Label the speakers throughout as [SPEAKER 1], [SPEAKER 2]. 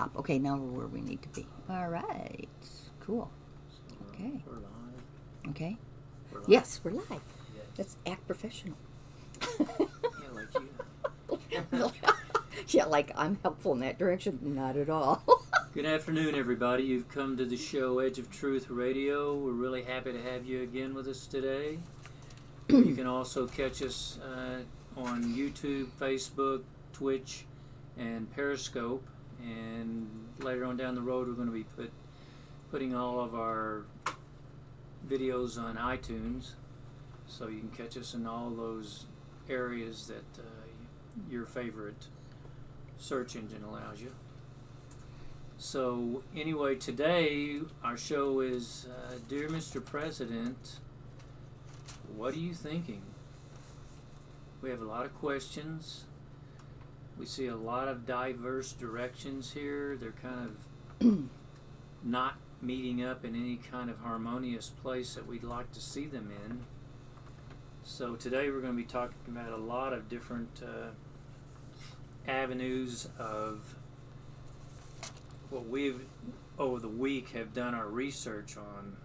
[SPEAKER 1] Okay, now we're where we need to be. All right. Cool. Okay.
[SPEAKER 2] We're live.
[SPEAKER 1] Okay.
[SPEAKER 2] We're live.
[SPEAKER 1] Yes, we're live.
[SPEAKER 2] Yeah.
[SPEAKER 1] Let's act professional.
[SPEAKER 2] Yeah, like you.
[SPEAKER 1] Yeah, like I'm helpful in that direction. Not at all.
[SPEAKER 2] Good afternoon, everybody. You've come to the show Edge of Truth Radio. We're really happy to have you again with us today. You can also catch us on YouTube, Facebook, Twitch, and Periscope. And later on down the road, we're going to be putting all of our videos on iTunes, so you can catch us in all those areas that your favorite search engine allows you. So anyway, today our show is Dear Mr. President, what are you thinking? We have a lot of questions. We see a lot of diverse directions here. They're kind of not meeting up in any kind of harmonious place that we'd like to see them in. So today we're going to be talking about a lot of different avenues of what we've over the week have done our research on.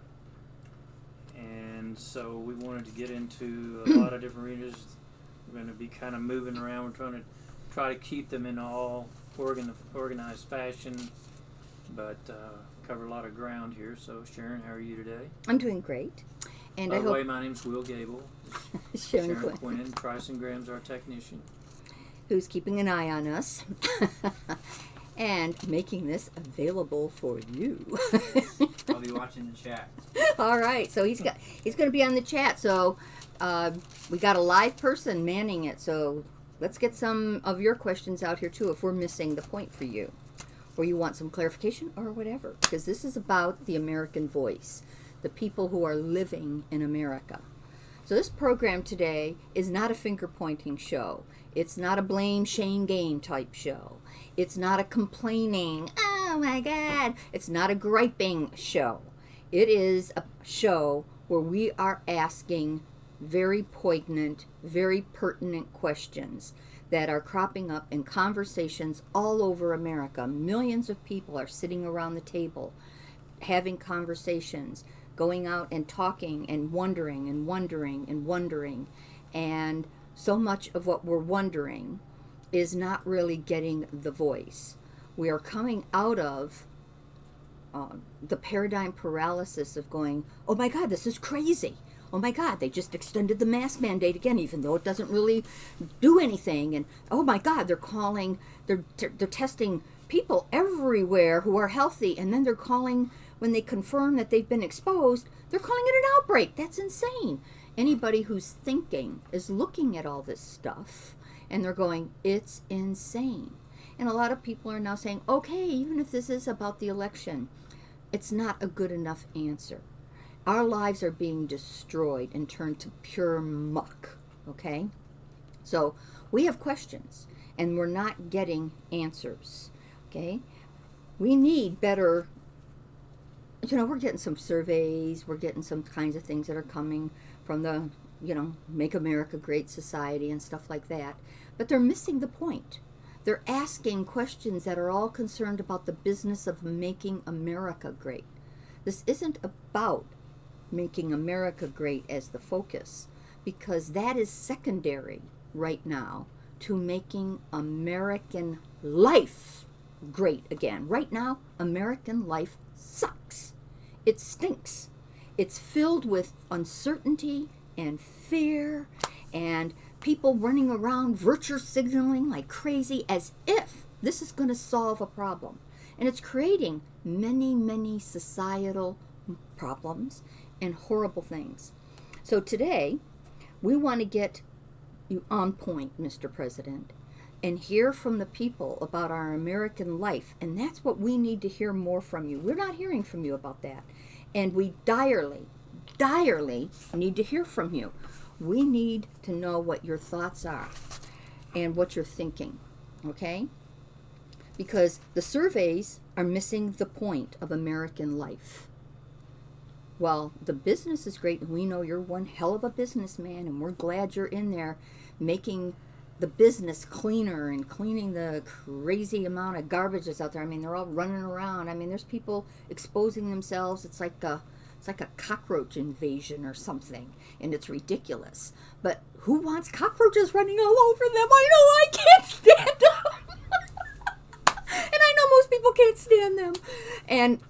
[SPEAKER 2] And so we wanted to get into a lot of different regions. We're going to be kind of moving around. We're trying to try to keep them in all organized fashion, but cover a lot of ground here. So Sharon, how are you today?
[SPEAKER 1] I'm doing great. And
[SPEAKER 2] By
[SPEAKER 1] I
[SPEAKER 2] the
[SPEAKER 1] hope
[SPEAKER 2] way, my name's Will Gable.
[SPEAKER 1] Sharon
[SPEAKER 2] Quinn. Bryson Graham's our technician.
[SPEAKER 1] who's keeping an eye on us and making this available for you.
[SPEAKER 3] I'll be watching the chat.
[SPEAKER 1] All right, so he's going to be on the chat. So we got a live person manning it. So let's get some of your questions out here too, if we're missing the point for you, or you want some clarification or whatever, because this is about the American voice, the people who are living in America. So this program today is not a finger-pointing show. It's not a blame, shame, game type show. It's not a complaining, oh my God. It's not a griping show. It is a show where we are asking very poignant, very pertinent questions that are cropping up in conversations all over America. Millions of people are sitting around the table having conversations, going out and talking and wondering and wondering and wondering. And so much of what we're wondering is not really getting the voice. We are coming out of the paradigm paralysis of going, oh my God, this is crazy. Oh my God, they just extended the mask mandate again, even though it doesn't really do anything. And oh my God, they're testing people everywhere who are healthy, and then they're calling, when they confirm that they've been exposed, they're calling it an outbreak. That's insane. Anybody who's thinking is looking at all this stuff, and they're going, it's insane. And a lot of people are now saying, okay, even if this is about the election, it's not a good enough answer. Our lives are being destroyed and turned to pure muck, okay? So we have questions, and we're not getting answers, okay? We need better, we're getting some surveys, we're getting some kinds of things that are coming from the, Make America Great Society and stuff like that, but they're missing the point. They're asking questions that are all concerned about the business of making America great. This isn't about making America great as the focus, because that is secondary right now to making American life great again. Right now, American life sucks. It stinks. It's filled with uncertainty and fear and people running around virtue signaling like crazy as if this is going to solve a problem. And it's creating many, many societal problems and horrible things. So today, we want to get you on point, Mr. President, and hear from the people about our American life. And that's what we need to hear more from you. We're not hearing from you about that. And we direly need to hear from you. We need to know what your thoughts are and what you're thinking, okay? Because the surveys are missing the point of American life. Well, the business is great, and we know you're one hell of a businessman, and we're glad you're in there making the business cleaner and cleaning the crazy amount of garbage that's out there. I mean, they're all running around. I mean, there's people exposing themselves. It's like a cockroach invasion or something, and it's ridiculous. But who wants cockroaches running all over them? I know I can't stand them. And I know most people can't stand them. And,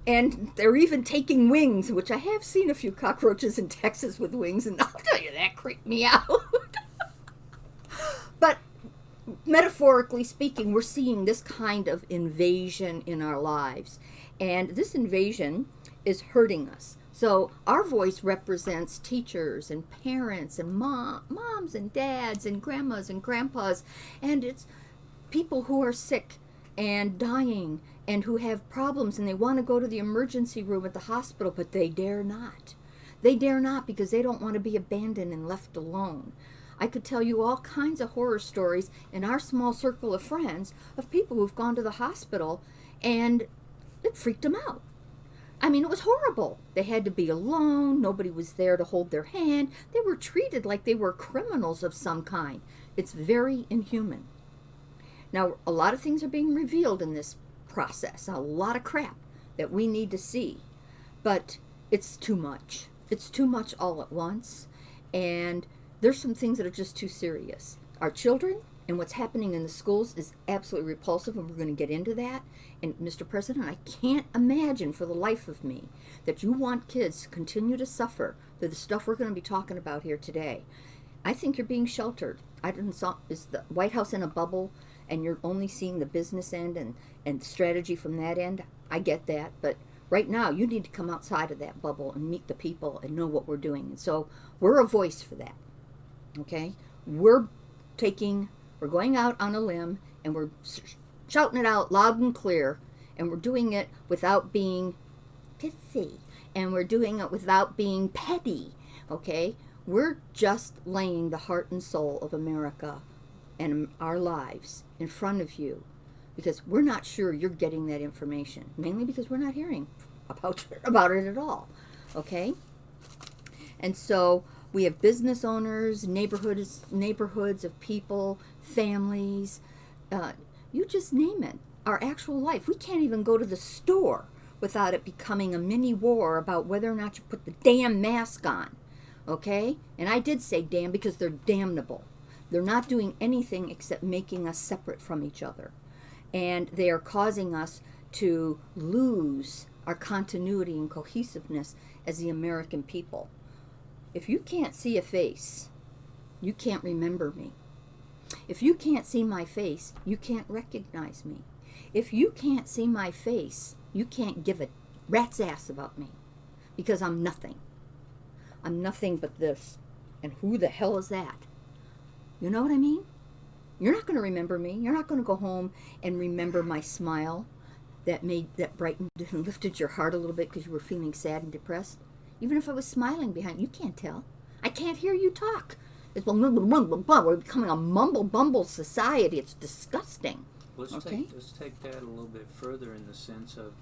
[SPEAKER 1] and they're even taking wings, which I have seen a few cockroaches in Texas with wings, and I'll tell you, that creeped me out. But metaphorically speaking, we're seeing this kind of invasion in our lives. And this invasion is hurting us. So our voice represents teachers and parents and moms and dads and grandmas and grandpas. And it's people who are sick and dying and who have problems and they want to go to the emergency room at the hospital, but they dare not. They dare not because they don't want to be abandoned and left alone. I could tell you all kinds of horror stories in our small circle of friends of people who've gone to the hospital and it freaked them out. I mean, it was horrible. They had to be alone. Nobody was there to hold their hand. They were treated like they were criminals of some kind. It's very inhuman. Now, a lot of things are being revealed in this process, a lot of crap that we need to see, but it's too much. It's too much all at once, and there's some things that are just too serious. Our children and what's happening in the schools is absolutely repulsive, and we're going to get into that. And Mr. President, I can't imagine for the life of me that you want kids to continue to suffer through the stuff we're going to be talking about here today. I think you're being sheltered. Is the White House in a bubble, and you're only seeing the business end and strategy from that end? I get that, but right now you need to come outside of that bubble and meet the people and know what we're doing. And so we're a voice for that. Okay? We're going out on a limb and we're shouting it out loud and clear, and we're doing it without being pithy, and we're doing it without being petty. Okay? We're just laying the heart and soul of America and our lives in front of you because we're not sure you're getting that information, mainly because we're not hearing about it at all. Okay? And so we have business owners, neighborhoods of people, families, you just name it, our actual life. We can't even go to the store without it becoming a mini war about whether or not you put the damn mask on. Okay? And I did say damn because they're damnable. They're not doing anything except making us separate from each other. And they are causing us to lose our continuity and cohesiveness as the American people. If you can't see a face, you can't remember me. If you can't see my face, you can't recognize me. If you can't see my face, you can't give a rat's ass about me because I'm nothing. I'm nothing but this. And who the hell is that? You know what I mean? You're not going to remember me. You're not going to go home and remember my smile that brightened and lifted your heart a little bit because you were feeling sad and depressed. Even if I was smiling behind you, can't tell. I can't hear you talk. We're becoming a mumble-bumble society. It's disgusting.
[SPEAKER 2] Let's take that a little bit further in the sense of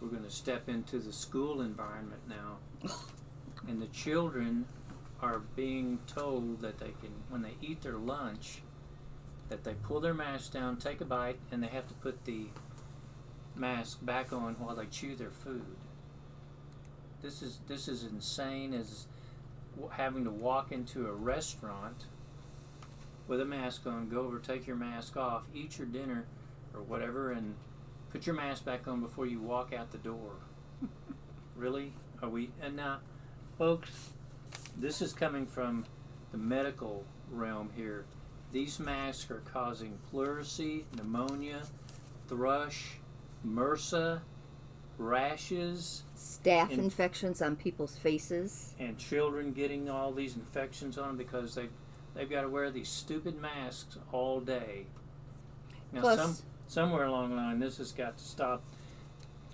[SPEAKER 2] we're going to step into the school environment now. And the children are being told that they can, when they eat their lunch, that they pull their mask down, take a bite, and they have to put the mask back on while they chew their food. This is insane as having to walk into a restaurant with a mask on, go over, take your mask off, eat your dinner or whatever, and put your mask back on before you walk out the door. Really? Are we? And now, folks, this is coming from the medical realm here. These masks are causing pleurisy, pneumonia, thrush, MRSA, rashes,
[SPEAKER 1] staph infections on people's faces,
[SPEAKER 2] and children getting all these infections on them because they've got to wear these stupid masks all day. Now,
[SPEAKER 1] plus,
[SPEAKER 2] somewhere along the line, this has got to stop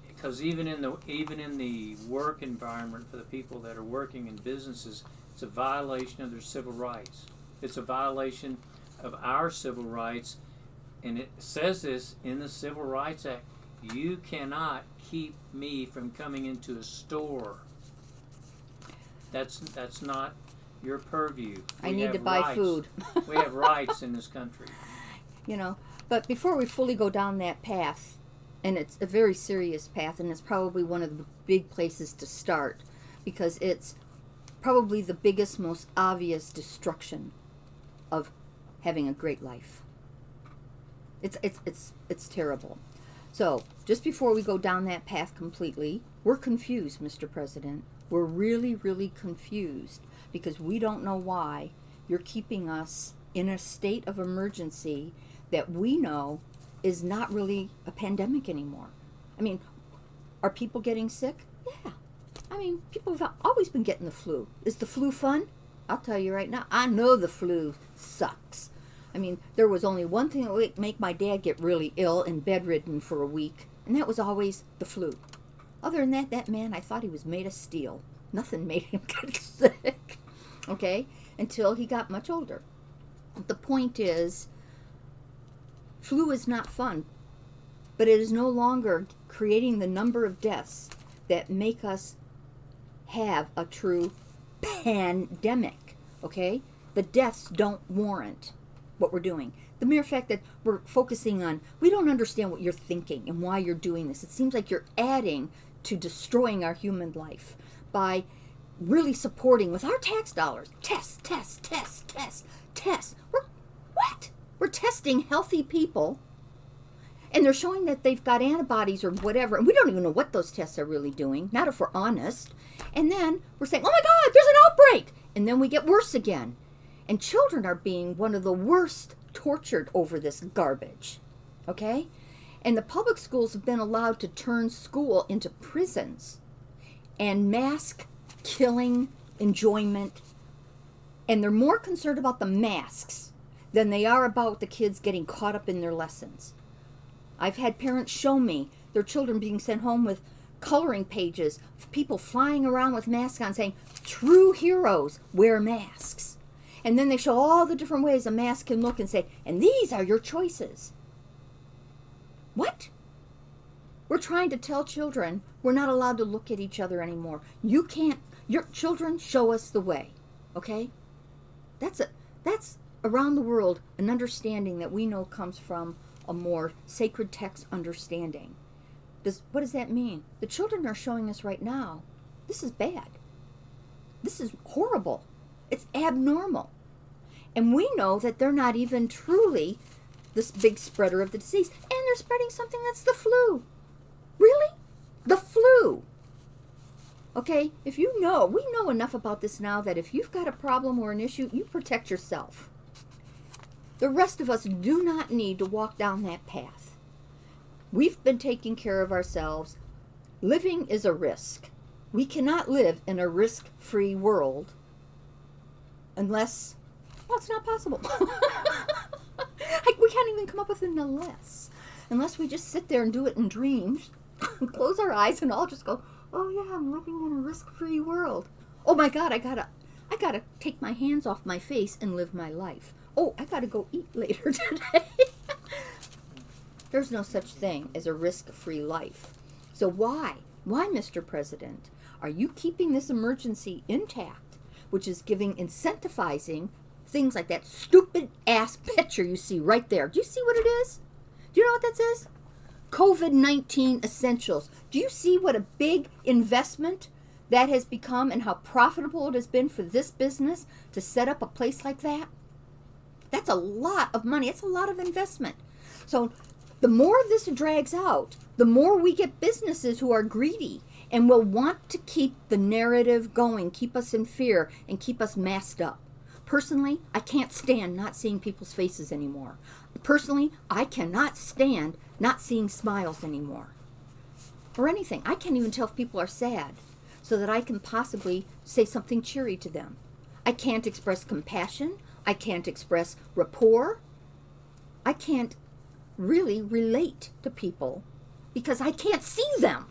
[SPEAKER 2] because even in the work environment for the people that are working in businesses, it's a violation of their civil rights. It's a violation of our civil rights, and it says this in the Civil Rights Act. You cannot keep me from coming into a store. That's not your purview.
[SPEAKER 1] I
[SPEAKER 2] We
[SPEAKER 1] need
[SPEAKER 2] have
[SPEAKER 1] to buy
[SPEAKER 2] rights.
[SPEAKER 1] food.
[SPEAKER 2] We have rights in this country.
[SPEAKER 1] You know, but before we fully go down that path, and it's a very serious path, and it's probably one of the big places to start, because it's probably the biggest, most obvious destruction of having a great life. It's terrible. So, just before we go down that path completely, we're confused, Mr. President. We're really, really confused because we don't know why you're keeping us in a state of emergency that we know is not really a pandemic anymore. I mean, are people getting sick? Yeah. I mean, people have always been getting the flu. Is the flu fun? I'll tell you right now, I know the flu sucks. I mean, there was only one thing that would make my dad get really ill and bedridden for a week, and that was always the flu. Other than that, that man, I thought he was made of steel. Nothing made him get sick, okay, until he got much older. The point is, flu is not fun, but it is no longer creating the number of deaths that make us have a true pandemic, okay? The deaths don't warrant what we're doing. The mere fact that we're focusing on, we don't understand what you're thinking and why you're doing this. It seems like you're adding to destroying our human life by really supporting with our tax dollars. Test. We're testing healthy people, and they're showing that they've got antibodies or whatever, and we don't even know what those tests are really doing, not if we're honest. And then we're saying, oh my God, there's an outbreak! And then we get worse again. And children are being one of the worst tortured over this garbage, okay? And the public schools have been allowed to turn school into prisons and mask killing enjoyment. And they're more concerned about the masks than they are about the kids getting caught up in their lessons. I've had parents show me their children being sent home with coloring pages, people flying around with masks on saying, true heroes wear masks. And then they show all the different ways a mask can look and say, and these are your choices. What? We're trying to tell children we're not allowed to look at each other anymore. You can't, your children show us the way, okay? That's around the world an understanding that we know comes from a more sacred text understanding. What does that mean? The children are showing us right now, this is bad. This is horrible. It's abnormal. And we know that they're not even truly this big spreader of the disease. And they're spreading something that's the flu. Really? The flu. Okay, we know enough about this now that if you've got a problem or an issue, you protect yourself. The rest of us do not need to walk down that path. We've been taking care of ourselves. Living is a risk. We cannot live in a risk-free world unless, well, it's not possible. We can't even come up with an unless we just sit there and do it in dreams, close our eyes and all just go, oh yeah, I'm living in a risk-free world. Oh my God, I gotta take my hands off my face and live my life. Oh, I gotta go eat later today. There's no such thing as a risk-free life. So why, Mr. President, are you keeping this emergency intact, which is incentivizing things like that stupid ass picture you see right there? Do you see what it is? Do you know what that says? COVID-19 essentials. Do you see what a big investment that has become and how profitable it has been for this business to set up a place like that? That's a lot of money. It's a lot of investment. So the more this drags out, the more we get businesses who are greedy and will want to keep the narrative going, keep us in fear, and keep us masked up. Personally, I can't stand not seeing people's faces anymore. Personally, I cannot stand not seeing smiles anymore. Or anything. I can't even tell if people are sad so that I can possibly say something cheery to them. I can't express compassion. I can't express rapport. I can't really relate to people because I can't see them.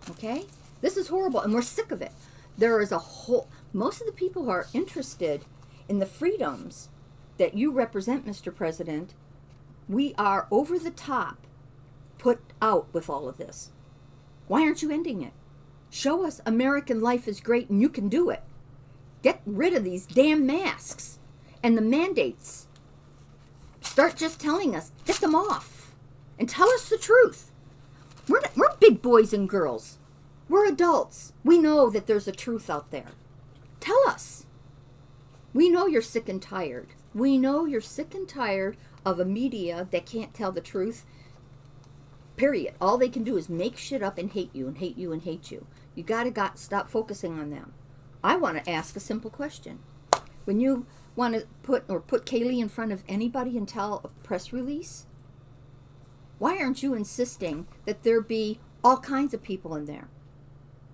[SPEAKER 1] Okay? This is horrible, and we're sick of it. There is most of the people who are interested in the freedoms that you represent, Mr. President, we are over the top put out with all of this. Why aren't you ending it? Show us American life is great and you can do it. Get rid of these damn masks and the mandates. Start just telling us, get them off, and tell us the truth. We're big boys and girls. We're adults. We know that there's a truth out there. Tell us. We know you're sick and tired. We know you're sick and tired of a media that can't tell the truth. Period. All they can do is make shit up and hate you and hate you and hate you. You gotta stop focusing on them. I want to ask a simple question. When you want to put Kaylee in front of anybody and tell a press release, why aren't you insisting that there be all kinds of people in there?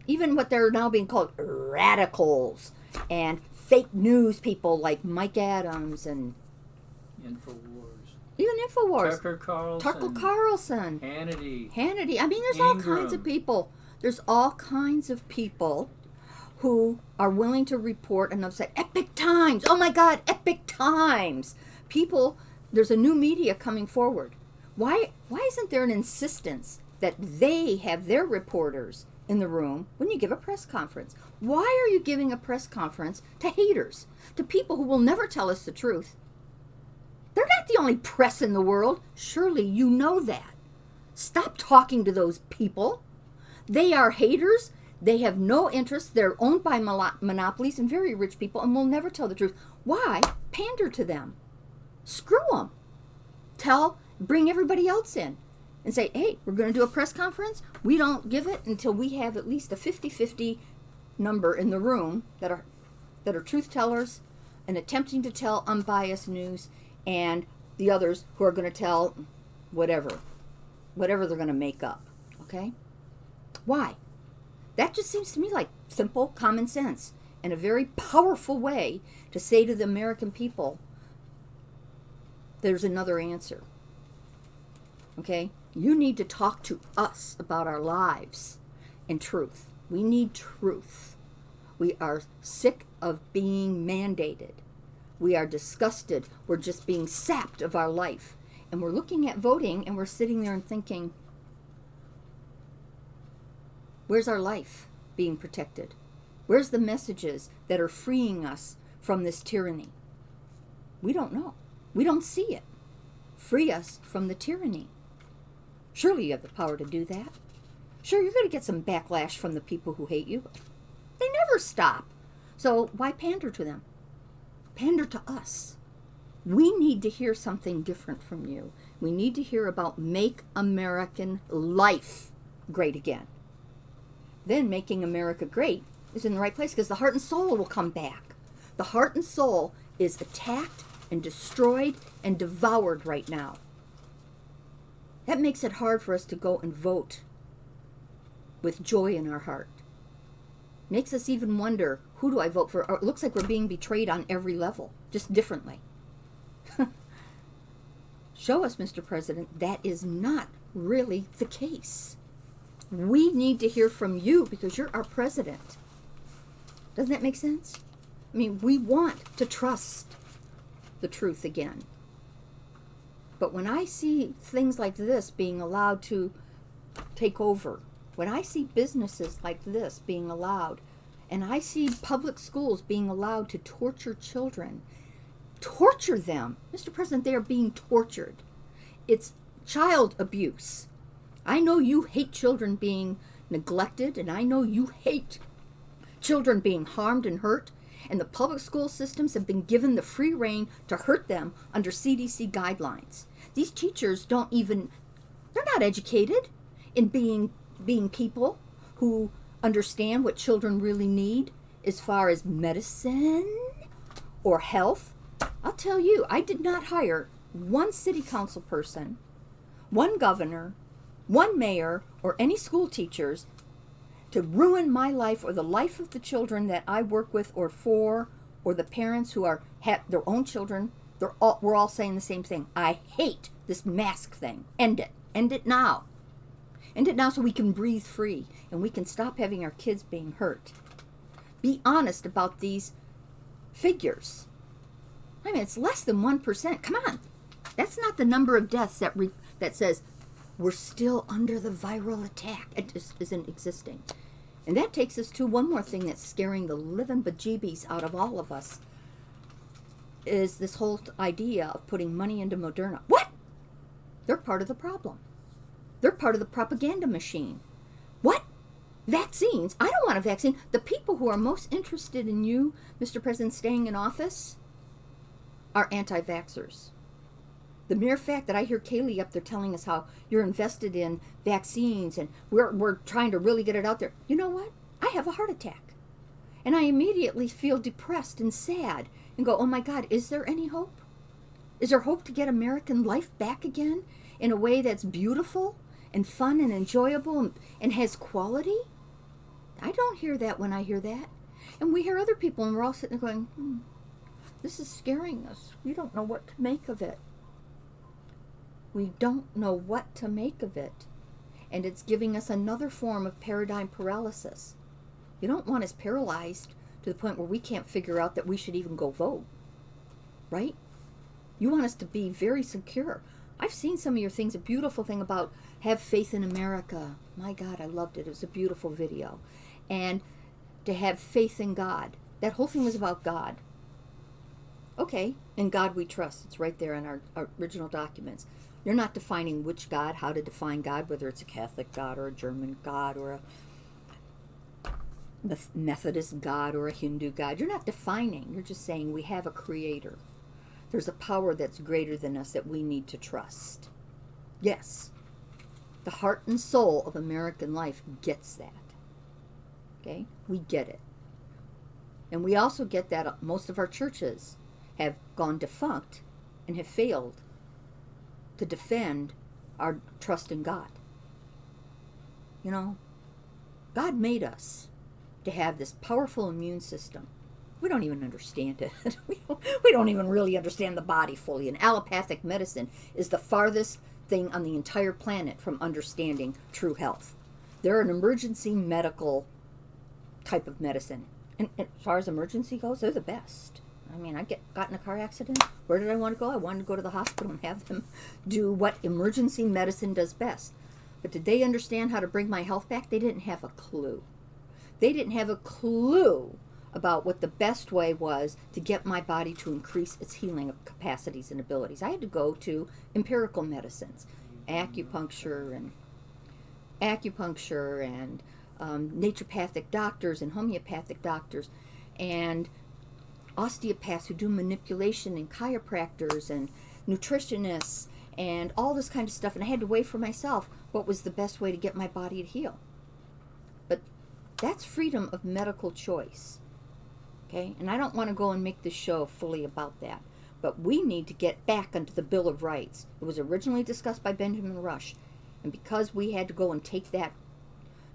[SPEAKER 1] Even what they're now being called radicals and fake news people like Mike Adams and
[SPEAKER 2] InfoWars.
[SPEAKER 1] even InfoWars.
[SPEAKER 2] Tucker Carlson.
[SPEAKER 1] Hannity.
[SPEAKER 2] Hannity.
[SPEAKER 1] I mean, there's all
[SPEAKER 2] Ingram.
[SPEAKER 1] kinds of people. There's all kinds of people who are willing to report and upset. Epic Times. Oh my God, Epic Times. People, there's a new media coming forward. Why isn't there an insistence that they have their reporters in the room when you give a press conference? Why are you giving a press conference to haters, to people who will never tell us the truth? They're not the only press in the world. Surely you know that. Stop talking to those people. They are haters. They have no interest. They're owned by monopolies and very rich people and will never tell the truth. Why pander to them? Screw them. Bring everybody else in and say, hey, we're going to do a press conference. We don't give it until we have at least a 50-50 number in the room that are truth tellers and attempting to tell unbiased news, and the others who are going to tell whatever they're going to make up. Okay? Why? That just seems to me like simple common sense and a very powerful way to say to the American people, there's another answer. Okay? You need to talk to us about our lives and truth. We need truth. We are sick of being mandated. We are disgusted. We're just being sapped of our life. And we're looking at voting and we're sitting there and thinking, where's our life being protected? Where's the messages that are freeing us from this tyranny? We don't know. We don't see it. Free us from the tyranny. Surely you have the power to do that. Sure, you're going to get some backlash from the people who hate you. They never stop. So why pander to them? Pander to us. We need to hear something different from you. We need to hear about make American life great again. Then making America great is in the right place because the heart and soul will come back. The heart and soul is attacked and destroyed and devoured right now. That makes it hard for us to go and vote with joy in our heart. Makes us even wonder, who do I vote for? Or it looks like we're being betrayed on every level, just differently. Show us, Mr. President, that is not really the case. We need to hear from you because you're our president. Doesn't that make sense? I mean, we want to trust the truth again. But when I see things like this being allowed to take over, when I see businesses like this being allowed, and I see public schools being allowed to torture children, torture them. Mr. President, they are being tortured. It's child abuse. I know you hate children being neglected, and I know you hate children being harmed and hurt, and the public school systems have been given the free rein to hurt them under CDC guidelines. These teachers they're not educated in being people who understand what children really need as far as medicine or health. I'll tell you, I did not hire one city council person, one governor, one mayor, or any school teachers to ruin my life or the life of the children that I work with or for, or the parents who have their own children. We're all saying the same thing. I hate this mask thing. End it. End it now. End it now so we can breathe free and we can stop having our kids being hurt. Be honest about these figures. I mean, it's less than 1%. Come on. That's not the number of deaths that says we're still under the viral attack. It just isn't existing. And that takes us to one more thing that's scaring the living bejeebies out of all of us, is this whole idea of putting money into Moderna. What? They're part of the problem. They're part of the propaganda machine. What? Vaccines? I don't want a vaccine. The people who are most interested in you, Mr. President, staying in office are anti-vaxxers. The mere fact that I hear Kaylee up there telling us how you're invested in vaccines and we're trying to really get it out there. You know what? I have a heart attack. And I immediately feel depressed and sad and go, oh my God, is there any hope? Is there hope to get American life back again in a way that's beautiful and fun and enjoyable and has quality? I don't hear that when I hear that. And we hear other people and we're all sitting there going, this is scaring us. We don't know what to make of it. We don't know what to make of it. And it's giving us another form of paradigm paralysis. You don't want us paralyzed to the point where we can't figure out that we should even go vote. Right? You want us to be very secure. I've seen some of your things. A beautiful thing about have faith in America. My God, I loved it. It was a beautiful video. And to have faith in God. That whole thing was about God. Okay, in God we trust. It's right there in our original documents. You're not defining which God, how to define God, whether it's a Catholic God or a German God or a Methodist God or a Hindu God. You're not defining. You're just saying we have a creator. There's a power that's greater than us that we need to trust. Yes, the heart and soul of American life gets that. Okay? We get it. And we also get that most of our churches have gone defunct and have failed to defend our trust in God. You know, God made us to have this powerful immune system. We don't even understand it. we don't even really understand the body fully. And allopathic medicine is the farthest thing on the entire planet from understanding true health. They're an emergency medical type of medicine. And as far as emergency goes, they're the best. I mean, got in a car accident. Where did I want to go? I wanted to go to the hospital and have them do what emergency medicine does best. But did they understand how to bring my health back? They didn't have a clue. They didn't have a clue about what the best way was to get my body to increase its healing capacities and abilities. I had to go to empirical medicines, acupuncture and naturopathic doctors and homeopathic doctors and osteopaths who do manipulation and chiropractors and nutritionists and all this kind of stuff. And I had to weigh for myself what was the best way to get my body to heal. But that's freedom of medical choice. Okay? And I don't want to go and make this show fully about that. But we need to get back onto the Bill of Rights. It was originally discussed by Benjamin Rush. And because we had to go and take that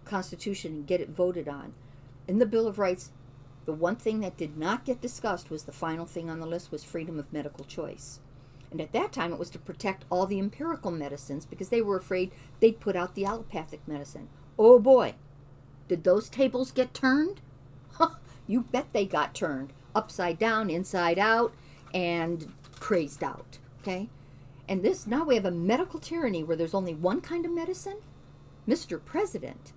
[SPEAKER 1] Constitution and get it voted on, in the Bill of Rights, the one thing that did not get discussed was the final thing on the list was freedom of medical choice. And at that time, it was to protect all the empirical medicines because they were afraid they'd put out the allopathic medicine. Oh boy, did those tables get turned? You bet they got turned. Upside down, inside out, and crazed out. Okay? And this, now we have a medical tyranny where there's only one kind of medicine. Mr. President,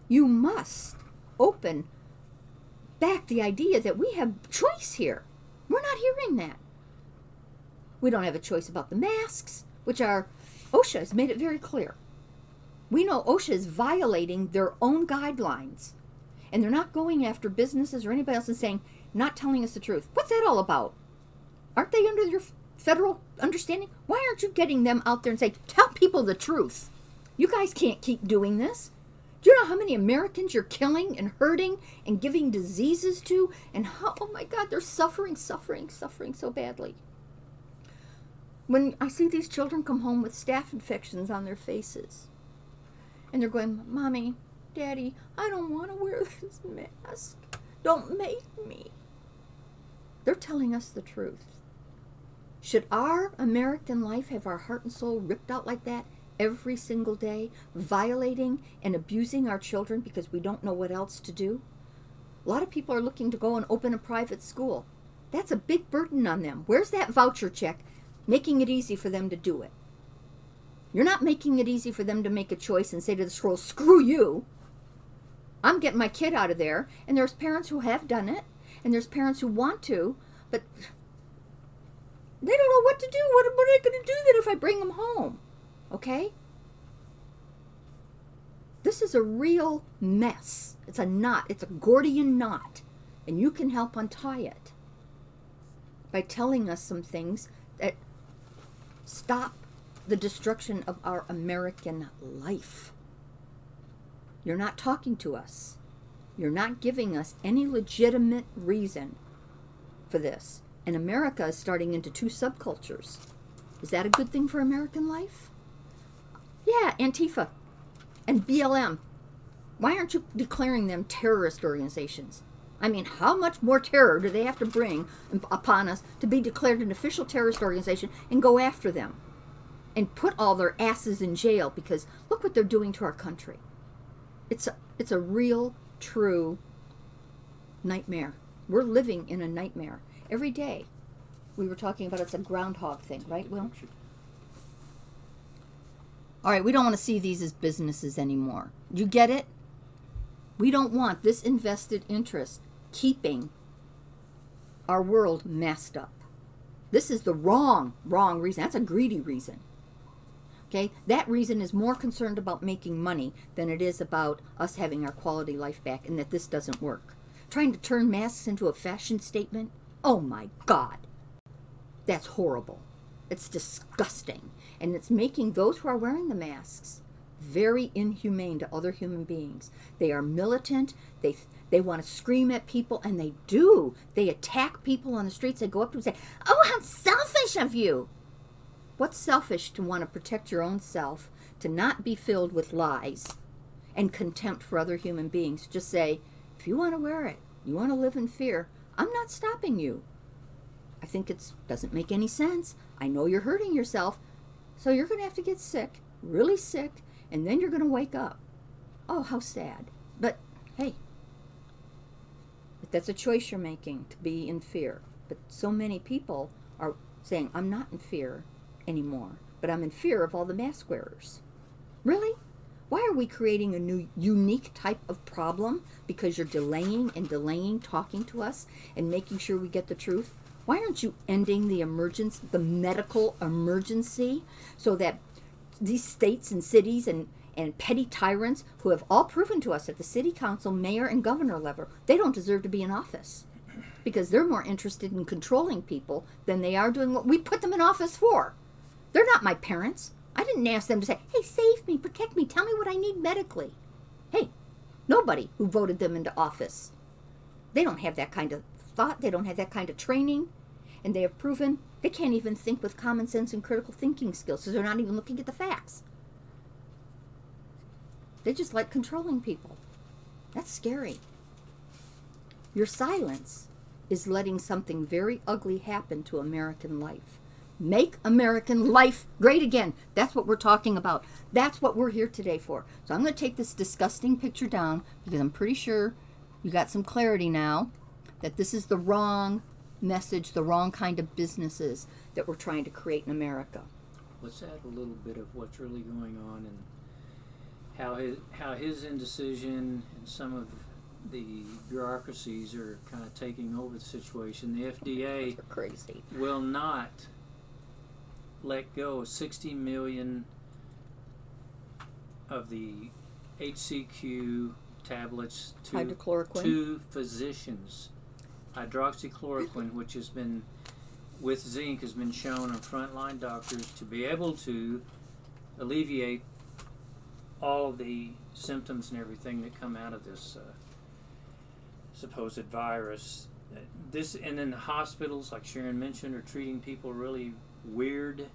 [SPEAKER 1] you must open back the idea that we have choice here. We're not hearing that. We don't have a choice about the masks, which are, OSHA has made it very clear. We know OSHA is violating their own guidelines. And they're not going after businesses or anybody else and saying, not telling us the truth. What's that all about? Aren't they under your federal understanding? Why aren't you getting them out there and saying, tell people the truth? You guys can't keep doing this. Do you know how many Americans you're killing and hurting and giving diseases to? And how, oh my God, they're suffering so badly. When I see these children come home with staph infections on their faces, and they're going, Mommy, Daddy, I don't want to wear this mask. Don't make me. They're telling us the truth. Should our American life have our heart and soul ripped out like that every single day, violating and abusing our children because we don't know what else to do? A lot of people are looking to go and open a private school. That's a big burden on them. Where's that voucher check making it easy for them to do it? You're not making it easy for them to make a choice and say to the school, screw you. I'm getting my kid out of there, and there's parents who have done it, and there's parents who want to, but they don't know what to do. What am I going to do then if I bring them home? Okay? This is a real mess. It's a knot. It's a Gordian knot. And you can help untie it by telling us some things that stop the destruction of our American life. You're not talking to us. You're not giving us any legitimate reason for this. And America is starting into two subcultures. Is that a good thing for American life? Yeah, Antifa and BLM. Why aren't you declaring them terrorist organizations? I mean, how much more terror do they have to bring upon us to be declared an official terrorist organization and go after them and put all their asses in jail? Because look what they're doing to our country. It's a real, true nightmare. We're living in a nightmare every day. We were talking about it's a groundhog thing, right, Will? All right, we don't want to see these as businesses anymore. You get it? We don't want this invested interest keeping our world messed up. This is the wrong reason. That's a greedy reason. Okay? That reason is more concerned about making money than it is about us having our quality life back and that this doesn't work. Trying to turn masks into a fashion statement? Oh my God. That's horrible. It's disgusting. And it's making those who are wearing the masks very inhumane to other human beings. They are militant. They want to scream at people, and they do. They attack people on the streets. They go up to them and say, "Oh, how selfish of you." What's selfish to want to protect your own self, to not be filled with lies and contempt for other human beings? Just say, if you want to wear it, you want to live in fear, I'm not stopping you. I think it doesn't make any sense. I know you're hurting yourself, so you're going to have to get sick, really sick, and then you're going to wake up. Oh, how sad. But, hey, that's a choice you're making, to be in fear. But so many people are saying, I'm not in fear anymore, but I'm in fear of all the mask wearers. Really? Why are we creating a new unique type of problem? Because you're delaying and delaying talking to us and making sure we get the truth? Why aren't you ending the medical emergency, so that these states and cities and petty tyrants who have all proven to us at the city council, mayor, and governor level, they don't deserve to be in office because they're more interested in controlling people than they are doing what we put them in office for. They're not my parents. I didn't ask them to say, hey, save me, protect me, tell me what I need medically. Hey, nobody who voted them into office. They don't have that kind of thought. They don't have that kind of training. And they have proven they can't even think with common sense and critical thinking skills, so they're not even looking at the facts. They just like controlling people. That's scary. Your silence is letting something very ugly happen to American life. Make American life great again. That's what we're talking about. That's what we're here today for. So I'm going to take this disgusting picture down because I'm pretty sure you got some clarity now that this is the wrong message, the wrong kind of businesses that we're trying to create in America.
[SPEAKER 2] Let's add a little bit of what's really going on and how his indecision and some of the bureaucracies are kind of taking over the situation. The FDA
[SPEAKER 1] They're crazy.
[SPEAKER 2] will not let go of 60 million of the HCQ tablets
[SPEAKER 1] Hydrochloroquine.
[SPEAKER 2] to physicians. Hydroxychloroquine, which has been with zinc, has been shown on frontline doctors to be able to alleviate all the symptoms and everything that come out of this supposed virus. This, and then the hospitals, like Sharon mentioned, are treating people really weird.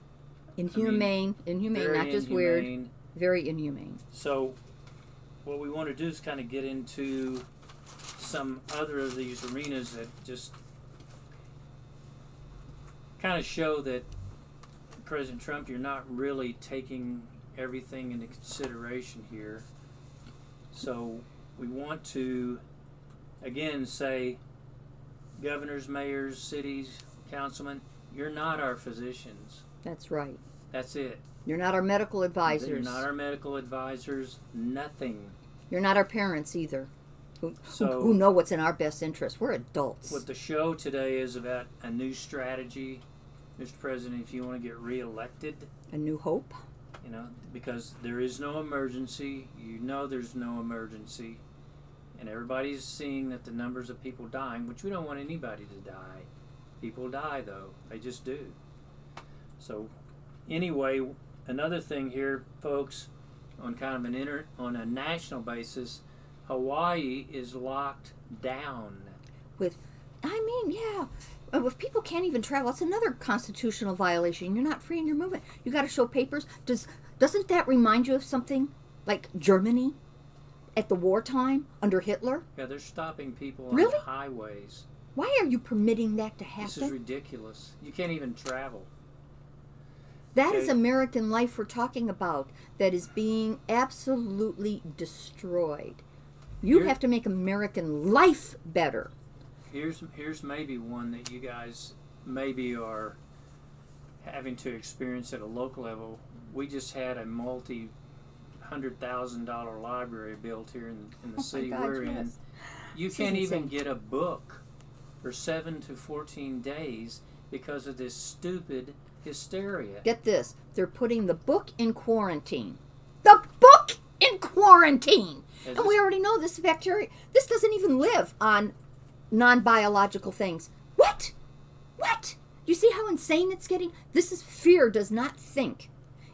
[SPEAKER 1] Inhumane,
[SPEAKER 2] Very
[SPEAKER 1] not just
[SPEAKER 2] inhumane.
[SPEAKER 1] weird, very inhumane.
[SPEAKER 2] So what we want to do is kind of get into some other of these arenas that just kind of show that President Trump, you're not really taking everything into consideration here. So we want to again say, governors, mayors, cities, councilmen, you're not our physicians.
[SPEAKER 1] That's right.
[SPEAKER 2] That's it.
[SPEAKER 1] You're not our medical advisors.
[SPEAKER 2] You're not our medical advisors. Nothing.
[SPEAKER 1] You're not our parents either, who
[SPEAKER 2] So
[SPEAKER 1] know what's in our best interest. We're adults.
[SPEAKER 2] what the show today is about a new strategy, Mr. President, if you want to get reelected,
[SPEAKER 1] A new hope.
[SPEAKER 2] you know, because there is no emergency. You know there's no emergency. And everybody's seeing that the numbers of people dying, which we don't want anybody to die. People die, though. They just do. So, anyway, another thing here, folks, on kind of on a national basis, Hawaii is locked down.
[SPEAKER 1] If people can't even travel, that's another constitutional violation. You're not free in your movement. You got to show papers. Doesn't that remind you of something like Germany at the wartime under Hitler?
[SPEAKER 2] Yeah, they're stopping people on
[SPEAKER 1] Really?
[SPEAKER 2] highways.
[SPEAKER 1] Why are you permitting that to happen?
[SPEAKER 2] This is ridiculous. You can't even travel.
[SPEAKER 1] That is
[SPEAKER 2] Okay.
[SPEAKER 1] American life we're talking about that is being absolutely destroyed. You
[SPEAKER 2] Here-
[SPEAKER 1] have to make American life better.
[SPEAKER 2] Here's maybe one that you guys maybe are having to experience at a local level. We just had a $100,000 library built here in the city we're in. You
[SPEAKER 1] This is
[SPEAKER 2] can't even
[SPEAKER 1] insane.
[SPEAKER 2] get a book for 7 to 14 days because of this stupid hysteria.
[SPEAKER 1] Get this. They're putting the book in quarantine. The book in quarantine!
[SPEAKER 2] As
[SPEAKER 1] And we already know this bacteria, this doesn't even live on non-biological things. What? You see how insane it's getting? This is fear does not think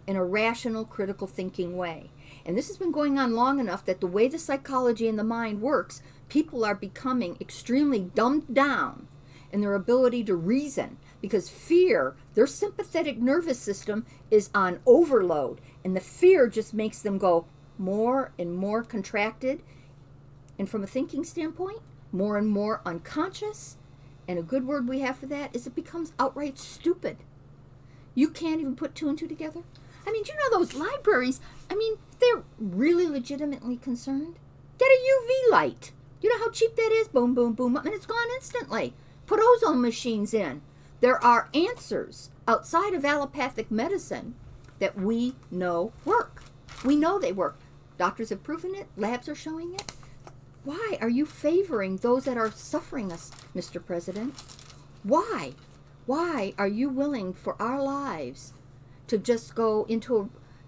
[SPEAKER 1] in a rational, critical thinking way. And this has been going on long enough that the way the psychology and the mind works, people are becoming extremely dumbed down in their ability to reason because fear, their sympathetic nervous system is on overload, and the fear just makes them go more and more contracted, and from a thinking standpoint, more and more unconscious. And a good word we have for that is it becomes outright stupid. You can't even put two and two together. I mean, do you know those libraries? I mean, they're really legitimately concerned. Get a UV light. You know how cheap that is? Boom, boom, boom, and it's gone instantly. Put ozone machines in. There are answers outside of allopathic medicine that we know work. We know they work. Doctors have proven it. Labs are showing it. Why are you favoring those that are suffering us, Mr. President? Why? Why are you willing for our lives to just go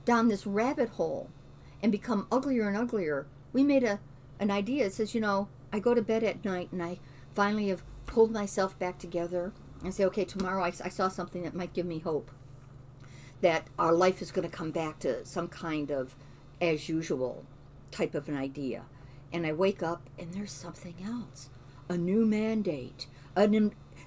[SPEAKER 1] down this rabbit hole and become uglier and uglier? We made an idea. It says, I go to bed at night and I finally have pulled myself back together and say, okay, tomorrow I saw something that might give me hope that our life is going to come back to some kind of as usual type of an idea. And I wake up and there's something else. A new mandate.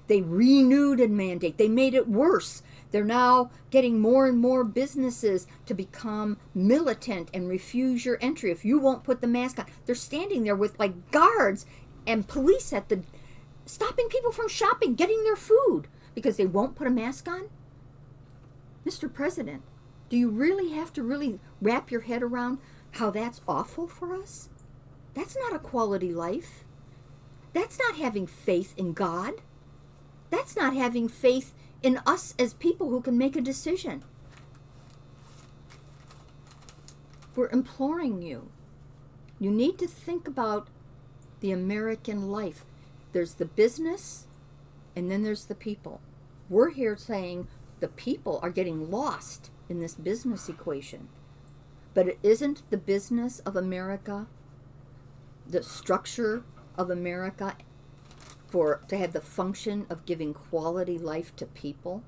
[SPEAKER 1] They renewed a mandate. They made it worse. They're now getting more and more businesses to become militant and refuse your entry if you won't put the mask on. They're standing there with like guards and police stopping people from shopping, getting their food because they won't put a mask on. Mr. President, do you really have to really wrap your head around how that's awful for us? That's not a quality life. That's not having faith in God. That's not having faith in us as people who can make a decision. We're imploring you. You need to think about the American life. There's the business, and then there's the people. We're here saying the people are getting lost in this business equation. But it isn't the business of America, the structure of America, to have the function of giving quality life to people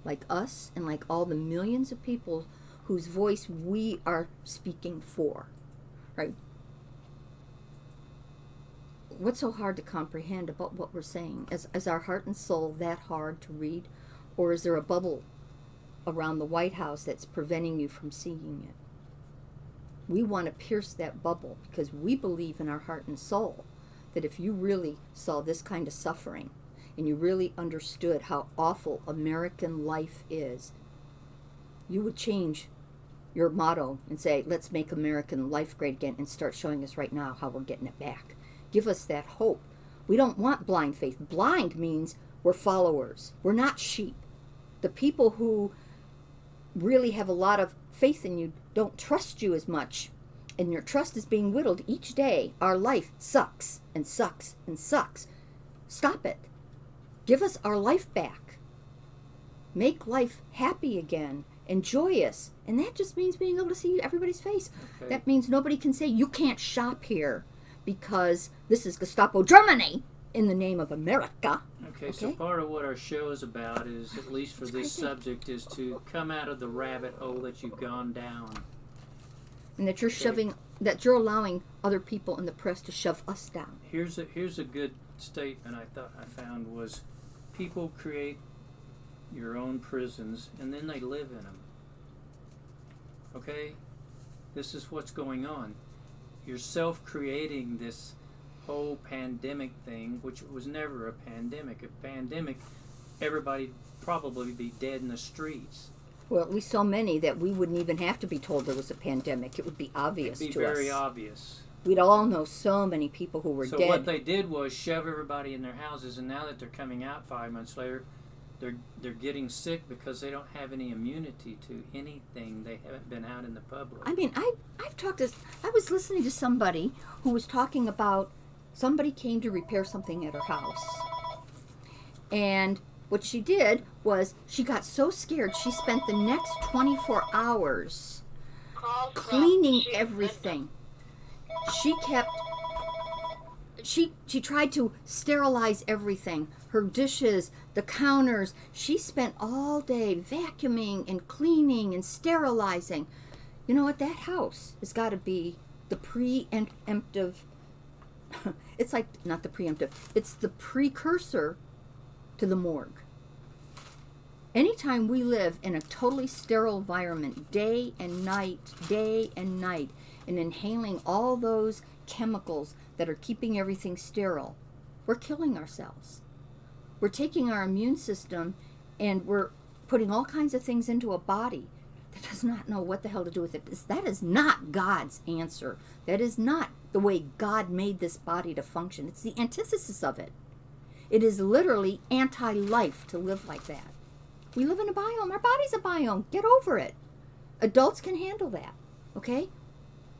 [SPEAKER 1] like us and like all the millions of people whose voice we are speaking for, right? What's so hard to comprehend about what we're saying? Is our heart and soul that hard to read? Or is there a bubble around the White House that's preventing you from seeing it? We want to pierce that bubble because we believe in our heart and soul that if you really saw this kind of suffering and you really understood how awful American life is, you would change your motto and say, let's make American life great again, and start showing us right now how we're getting it back. Give us that hope. We don't want blind faith. Blind means we're followers. We're not sheep. The people who really have a lot of faith in you don't trust you as much and your trust is being whittled each day. Our life sucks and sucks and sucks. Stop it. Give us our life back. Make life happy again and joyous. And that just means being able to see everybody's face.
[SPEAKER 2] Okay.
[SPEAKER 1] That means nobody can say, you can't shop here because this is Gestapo Germany in the name of America.
[SPEAKER 2] Okay, so part of what our show is about is, at least for this subject, is to come out of the rabbit hole that you've gone down.
[SPEAKER 1] And that you're allowing other people in the press to shove us down.
[SPEAKER 2] Here's a good statement I found was, people create your own prisons and then they live in them. Okay? This is what's going on. You're self-creating this whole pandemic thing, which was never a pandemic. A pandemic, everybody'd probably be dead in the streets.
[SPEAKER 1] Well, at least so many that we wouldn't even have to be told there was a pandemic. It would be obvious to us.
[SPEAKER 2] It'd be very obvious.
[SPEAKER 1] We'd all know so many people who were
[SPEAKER 2] So
[SPEAKER 1] dead.
[SPEAKER 2] what they did was shove everybody in their houses, and now that they're coming out 5 months later, they're getting sick because they don't have any immunity to anything. They haven't been out in the public.
[SPEAKER 1] I mean, I was listening to somebody who was talking about somebody came to repair something at her house. And what she did was she got so scared she spent the next 24 hours cleaning everything. She tried to sterilize everything. Her dishes, the counters. She spent all day vacuuming and cleaning and sterilizing. You know what? That house has got to be the preemptive. It's like, not the preemptive. It's the precursor to the morgue. Anytime we live in a totally sterile environment, day and night, and inhaling all those chemicals that are keeping everything sterile, we're killing ourselves. We're taking our immune system and we're putting all kinds of things into a body that does not know what the hell to do with it. That is not God's answer. That is not the way God made this body to function. It's the antithesis of it. It is literally anti-life to live like that. We live in a biome. Our body's a biome. Get over it. Adults can handle that. Okay?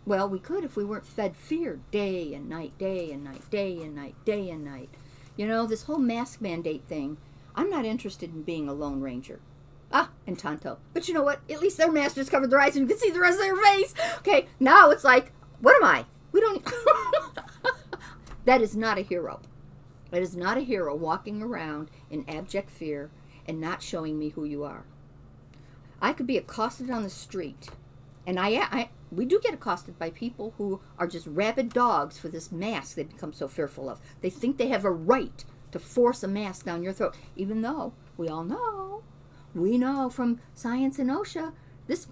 [SPEAKER 1] Well, we could if we weren't fed fear day and night, day and night, day and night, day and night. You know, this whole mask mandate thing, I'm not interested in being a Lone Ranger. And Tonto. But you know what? At least their mask just covered their eyes and you can see the rest of their face. Okay, now it's like, what am I? We don't... That is not a hero. That is not a hero walking around in abject fear and not showing me who you are. I could be accosted on the street, and we do get accosted by people who are just rabid dogs for this mask they've become so fearful of. They think they have a right to force a mask down your throat, even though we know from science and OSHA, this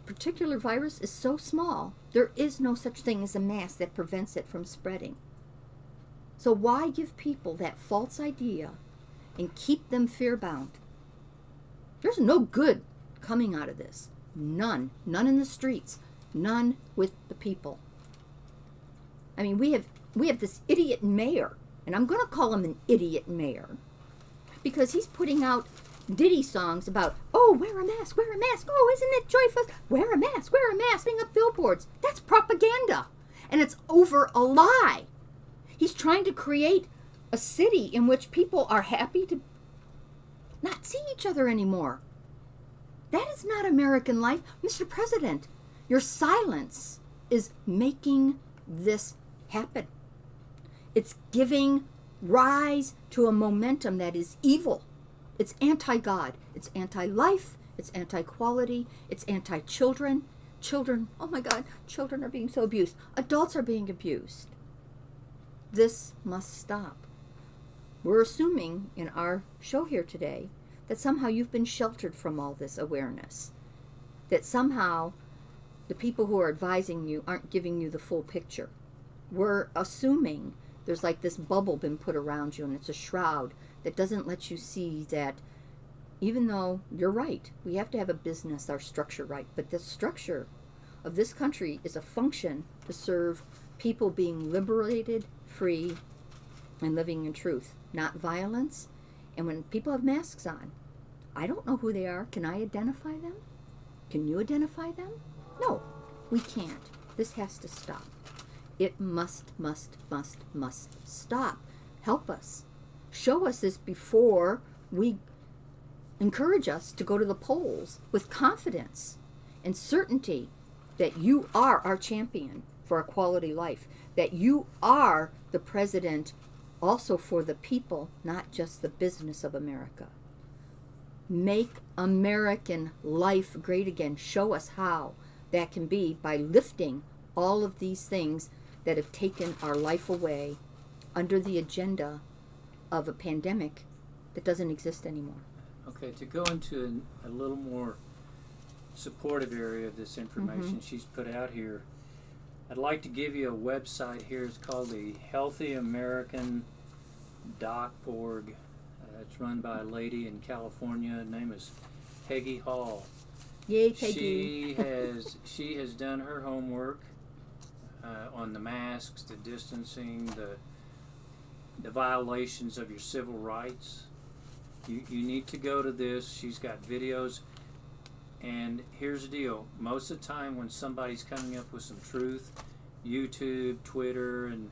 [SPEAKER 1] particular virus is so small, there is no such thing as a mask that prevents it from spreading. So why give people that false idea and keep them fear-bound? There's no good coming out of this. None. None in the streets. None with the people. I mean, we have this idiot mayor, and I'm going to call him an idiot mayor, because he's putting out ditty songs about, oh, wear a mask, oh, isn't it joyful? Wear a mask, putting up billboards. That's propaganda, and it's over a lie. He's trying to create a city in which people are happy to not see each other anymore. That is not American life. Mr. President, your silence is making this happen. It's giving rise to a momentum that is evil. It's anti-God. It's anti-life. It's anti-quality. It's anti-children. Children, oh my God, children are being so abused. Adults are being abused. This must stop. We're assuming in our show here today that somehow you've been sheltered from all this awareness. That somehow the people who are advising you aren't giving you the full picture. We're assuming there's like this bubble been put around you, and it's a shroud that doesn't let you see that even though you're right, we have to have a business, our structure right, but the structure of this country is a function to serve people being liberated, free, and living in truth, not violence. And when people have masks on, I don't know who they are. Can I identify them? Can you identify them? No, we can't. This has to stop. It must stop. Help us. Show us this before we encourage us to go to the polls with confidence and certainty that you are our champion for a quality life, that you are the president also for the people, not just the business of America. Make American life great again. Show us how that can be by lifting all of these things that have taken our life away under the agenda of a pandemic that doesn't exist anymore.
[SPEAKER 2] Okay, to go into a little more supportive area of this information she's put out here, I'd like to give you a website here. It's called the healthyamerican.org. It's run by a lady in California. Her name is Peggy Hall.
[SPEAKER 1] Yay, Peggy.
[SPEAKER 2] She has done her homework on the masks, the distancing, the violations of your civil rights. You need to go to this. She's got videos. And here's the deal. Most of the time when somebody's coming up with some truth, YouTube, Twitter, and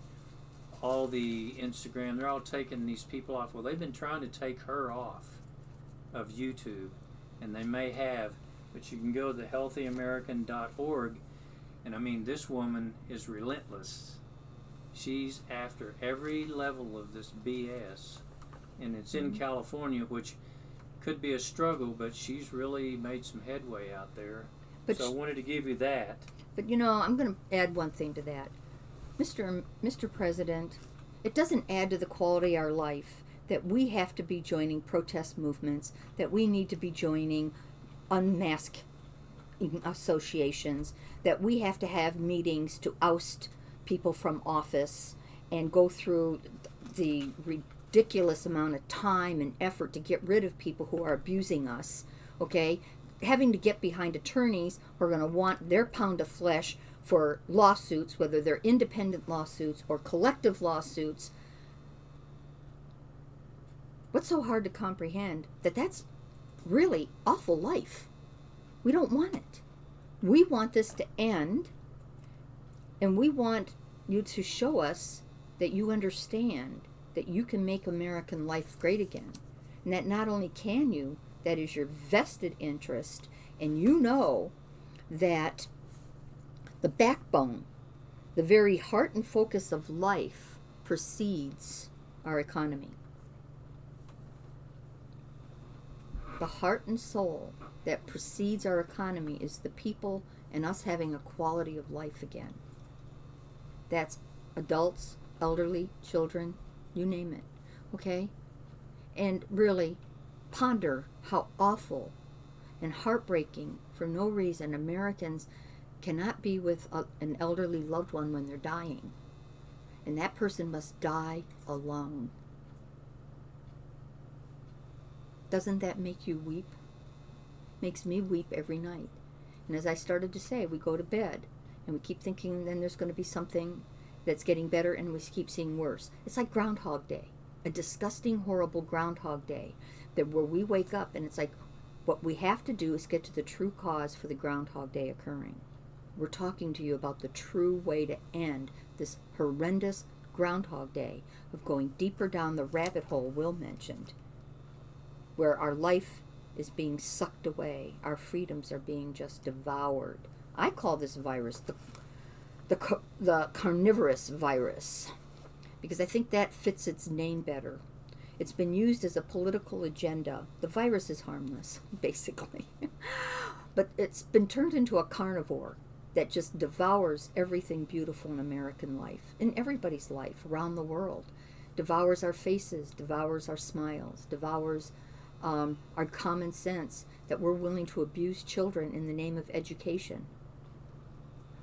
[SPEAKER 2] all the Instagram, they're all taking these people off. Well, they've been trying to take her off of YouTube, and they may have, but you can go to healthyamerican.org, and I mean, this woman is relentless. She's after every level of this BS, and it's in California, which could be a struggle, but she's really made some headway out there.
[SPEAKER 1] But
[SPEAKER 2] so I wanted to give you that.
[SPEAKER 1] But you know, I'm going to add one thing to that. Mr. President, it doesn't add to the quality of our life that we have to be joining protest movements, that we need to be joining unmasked associations, that we have to have meetings to oust people from office and go through the ridiculous amount of time and effort to get rid of people who are abusing us, okay? Having to get behind attorneys who are going to want their pound of flesh for lawsuits, whether they're independent lawsuits or collective lawsuits. What's so hard to comprehend? That's really awful life. We don't want it. We want this to end, and we want you to show us that you understand that you can make American life great again. And that not only can you, that is your vested interest, and you know that the backbone, the very heart and focus of life precedes our economy. The heart and soul that precedes our economy is the people and us having a quality of life again. That's adults, elderly, children, you name it, okay? And really ponder how awful and heartbreaking for no reason Americans cannot be with an elderly loved one when they're dying. And that person must die alone. Doesn't that make you weep? Makes me weep every night. And as I started to say, we go to bed and we keep thinking then there's going to be something that's getting better, and we keep seeing worse. It's like Groundhog Day, a disgusting, horrible Groundhog Day, that where we wake up and it's like what we have to do is get to the true cause for the Groundhog Day occurring. We're talking to you about the true way to end this horrendous Groundhog Day of going deeper down the rabbit hole Will mentioned, where our life is being sucked away, our freedoms are being just devoured. I call this virus the carnivorous virus, because I think that fits its name better. It's been used as a political agenda. The virus is harmless, basically. But it's been turned into a carnivore that just devours everything beautiful in American life, in everybody's life around the world. Devours our faces, devours our smiles, devours our common sense, that we're willing to abuse children in the name of education,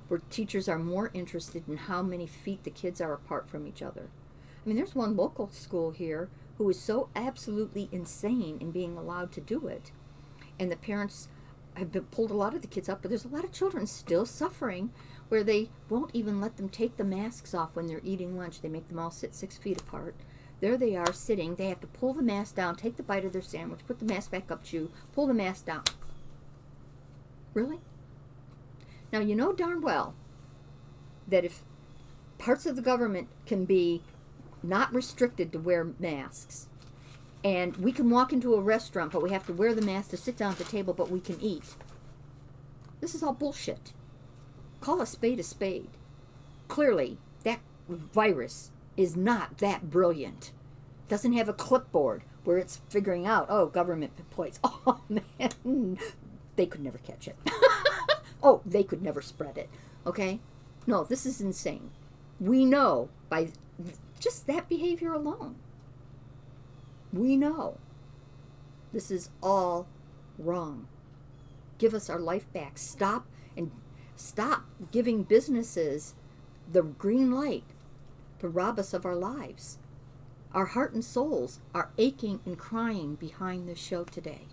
[SPEAKER 1] where teachers are more interested in how many feet the kids are apart from each other. I mean, there's one local school here who is so absolutely insane in being allowed to do it, and the parents have pulled a lot of the kids up, but there's a lot of children still suffering where they won't even let them take the masks off when they're eating lunch. They make them all sit 6 feet apart. There they are sitting. They have to pull the mask down, take the bite of their sandwich, put the mask back up, chew, pull the mask down. Really? Now, you know darn well that if parts of the government can be not restricted to wear masks, and we can walk into a restaurant, but we have to wear the mask to sit down at the table, but we can eat. This is all bullshit. Call a spade a spade. Clearly, that virus is not that brilliant. Doesn't have a clipboard where it's figuring out, oh, government employees. Oh, man, they could never catch it. Oh, they could never spread it. Okay? No, this is insane. We know by just that behavior alone. We know this is all wrong. Give us our life back. Stop giving businesses the green light to rob us of our lives. Our heart and souls are aching and crying behind this show today.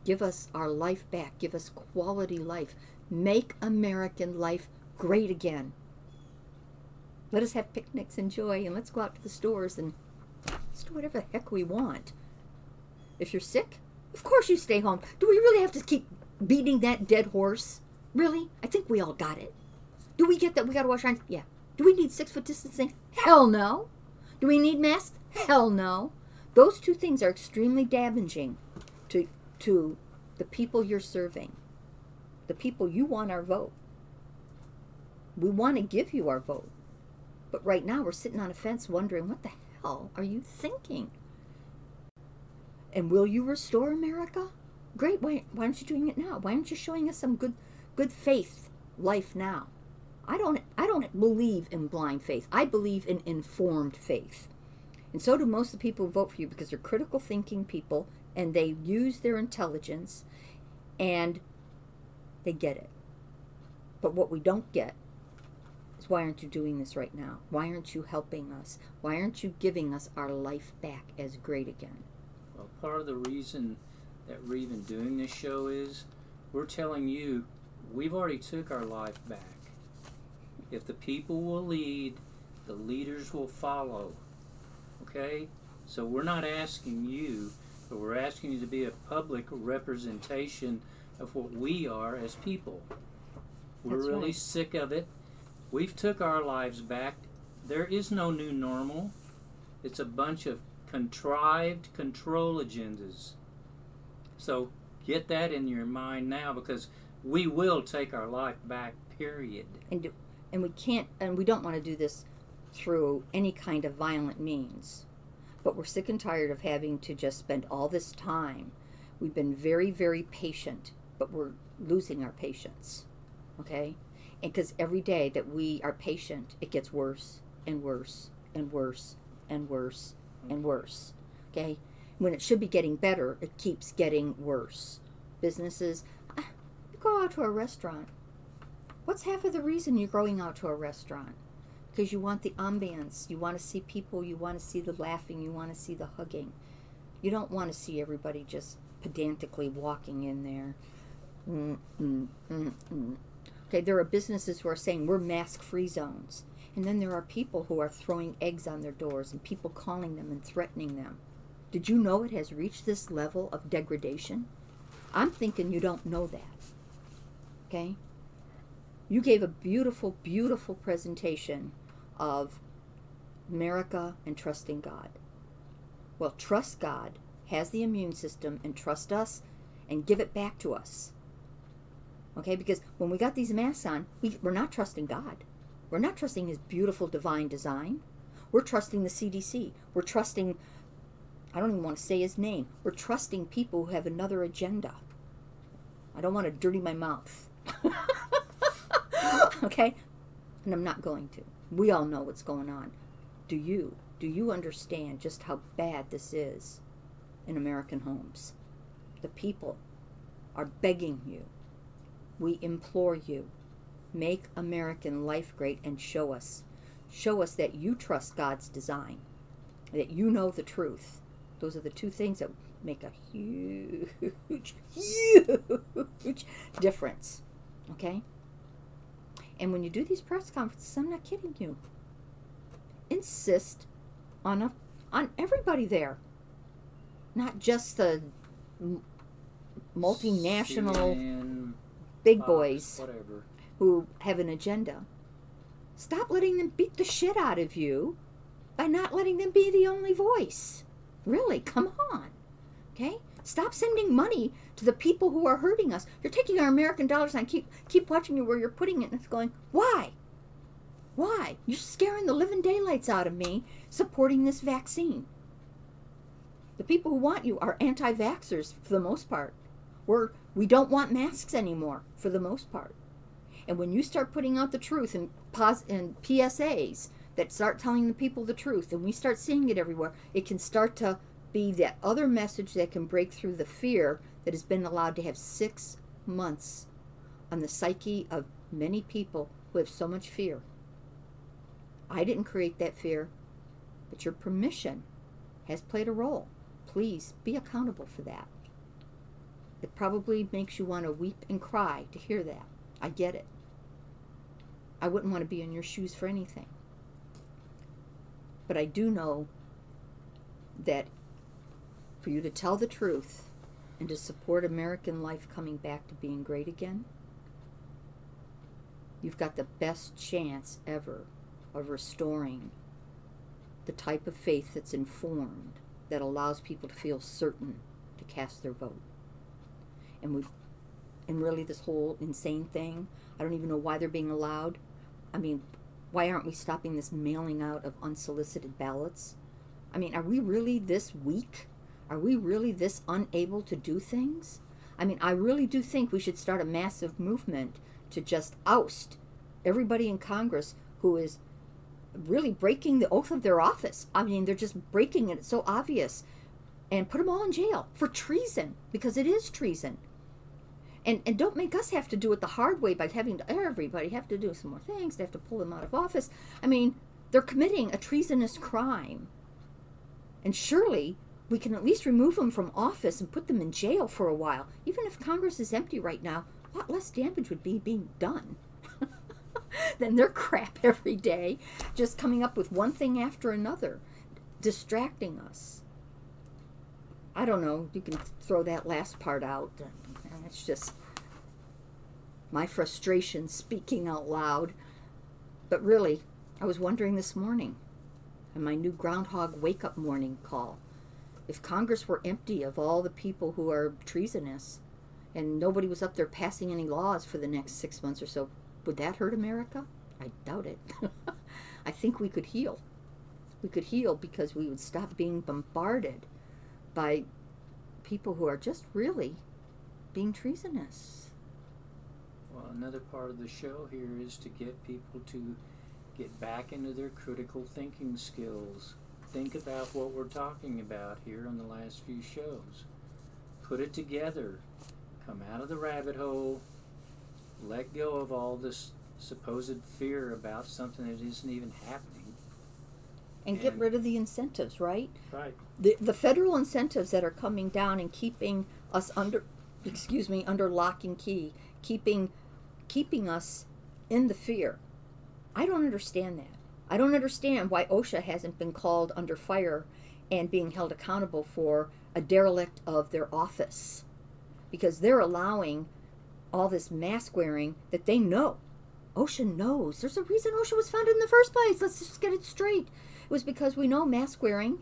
[SPEAKER 1] Give us our life back. Give us quality life. Make American life great again. Let us have picnics and joy, and let's go out to the stores and let's do whatever the heck we want. If you're sick, of course you stay home. Do we really have to keep beating that dead horse? Really? I think we all got it. Do we get that we got to wash our hands? Yeah. Do we need 6 foot distancing? Hell no. Do we need masks? Hell no. Those two things are extremely damaging to the people you're serving, the people you want our vote. We want to give you our vote. But right now we're sitting on a fence wondering, what the hell are you thinking? And will you restore America? Great. Why aren't you doing it now? Why aren't you showing us some good faith life now? I don't believe in blind faith. I believe in informed faith. And so do most of the people who vote for you, because they're critical thinking people and they use their intelligence and they get it. But what we don't get is, why aren't you doing this right now? Why aren't you helping us? Why aren't you giving us our life back as great again?
[SPEAKER 2] Well, part of the reason that we're even doing this show is we're telling you we've already took our life back. If the people will lead, the leaders will follow. Okay? So we're not asking you, but we're asking you to be a public representation of what we are as people. We're
[SPEAKER 1] That's
[SPEAKER 2] really
[SPEAKER 1] right.
[SPEAKER 2] sick of it. We've took our lives back. There is no new normal. It's a bunch of contrived control agendas. So get that in your mind now, because we will take our life back, period.
[SPEAKER 1] And we can't, and we don't want to do this through any kind of violent means. But we're sick and tired of having to just spend all this time. We've been very, very patient, but we're losing our patience. Okay? And because every day that we are patient, it gets worse and worse and worse and worse and worse. Okay? When it should be getting better, it keeps getting worse. Businesses, you go out to a restaurant. What's half of the reason you're going out to a restaurant? Because you want the ambience. You want to see people. You want to see the laughing. You want to see the hugging. You don't want to see everybody just pedantically walking in there. Okay, there are businesses who are saying we're mask-free zones. And then there are people who are throwing eggs on their doors and people calling them and threatening them. Did you know it has reached this level of degradation? I'm thinking you don't know that. Okay? You gave a beautiful, beautiful presentation of America and trusting God. Well, trust God, has the immune system, and trust us, and give it back to us. Okay? Because when we got these masks on, we're not trusting God. We're not trusting His beautiful divine design. We're trusting the CDC. We're trusting, I don't even want to say his name. We're trusting people who have another agenda. I don't want to dirty my mouth. Okay? And I'm not going to. We all know what's going on. Do you? Do you understand just how bad this is in American homes? The people are begging you. We implore you. Make American life great and show us. Show us that you trust God's design. That you know the truth. Those are the two things that make a huge, huge difference. Okay? And when you do these press conferences, I'm not kidding you. Insist on everybody there. Not just the multinational
[SPEAKER 2] CNN,
[SPEAKER 1] big
[SPEAKER 2] Fox,
[SPEAKER 1] boys
[SPEAKER 2] whatever.
[SPEAKER 1] who have an agenda. Stop letting them beat the shit out of you by not letting them be the only voice. Really, come on. Okay? Stop sending money to the people who are hurting us. You're taking our American dollars and I keep watching you where you're putting it and it's going, why? Why? You're scaring the living daylights out of me supporting this vaccine. The people who want you are anti-vaxxers for the most part. We don't want masks anymore for the most part. And when you start putting out the truth and PSAs that start telling the people the truth and we start seeing it everywhere, it can start to be that other message that can break through the fear that has been allowed to have 6 months on the psyche of many people who have so much fear. I didn't create that fear, but your permission has played a role. Please be accountable for that. It probably makes you want to weep and cry to hear that. I get it. I wouldn't want to be in your shoes for anything. But I do know that for you to tell the truth and to support American life coming back to being great again, you've got the best chance ever of restoring the type of faith that's informed, that allows people to feel certain to cast their vote. And really this whole insane thing, I don't even know why they're being allowed. I mean, why aren't we stopping this mailing out of unsolicited ballots? I mean, are we really this weak? Are we really this unable to do things? I mean, I really do think we should start a massive movement to just oust everybody in Congress who is really breaking the oath of their office. I mean, they're just breaking it. It's so obvious. And put them all in jail for treason, because it is treason. And don't make us have to do it the hard way by having everybody have to do some more things. They have to pull them out of office. I mean, they're committing a treasonous crime. And surely we can at least remove them from office and put them in jail for a while. Even if Congress is empty right now, a lot less damage would be being done than their crap every day, just coming up with one thing after another, distracting us. I don't know, you can throw that last part out. It's just my frustration speaking out loud. But really, I was wondering this morning, in my new Groundhog Wake-Up Morning call, if Congress were empty of all the people who are treasonous and nobody was up there passing any laws for the next 6 months or so, would that hurt America? I doubt it. I think we could heal. We could heal because we would stop being bombarded by people who are just really being treasonous.
[SPEAKER 2] Well, another part of the show here is to get people to get back into their critical thinking skills. Think about what we're talking about here on the last few shows. Put it together. Come out of the rabbit hole. Let go of all this supposed fear about something that isn't even happening.
[SPEAKER 1] And get rid of the incentives, right?
[SPEAKER 2] Right.
[SPEAKER 1] The federal incentives that are coming down and keeping us under lock and key, keeping us in the fear. I don't understand that. I don't understand why OSHA hasn't been called under fire and being held accountable for a derelict of their office. Because they're allowing all this mask wearing that they know. OSHA knows. There's a reason OSHA was founded in the first place. Let's just get it straight. It was because we know mask wearing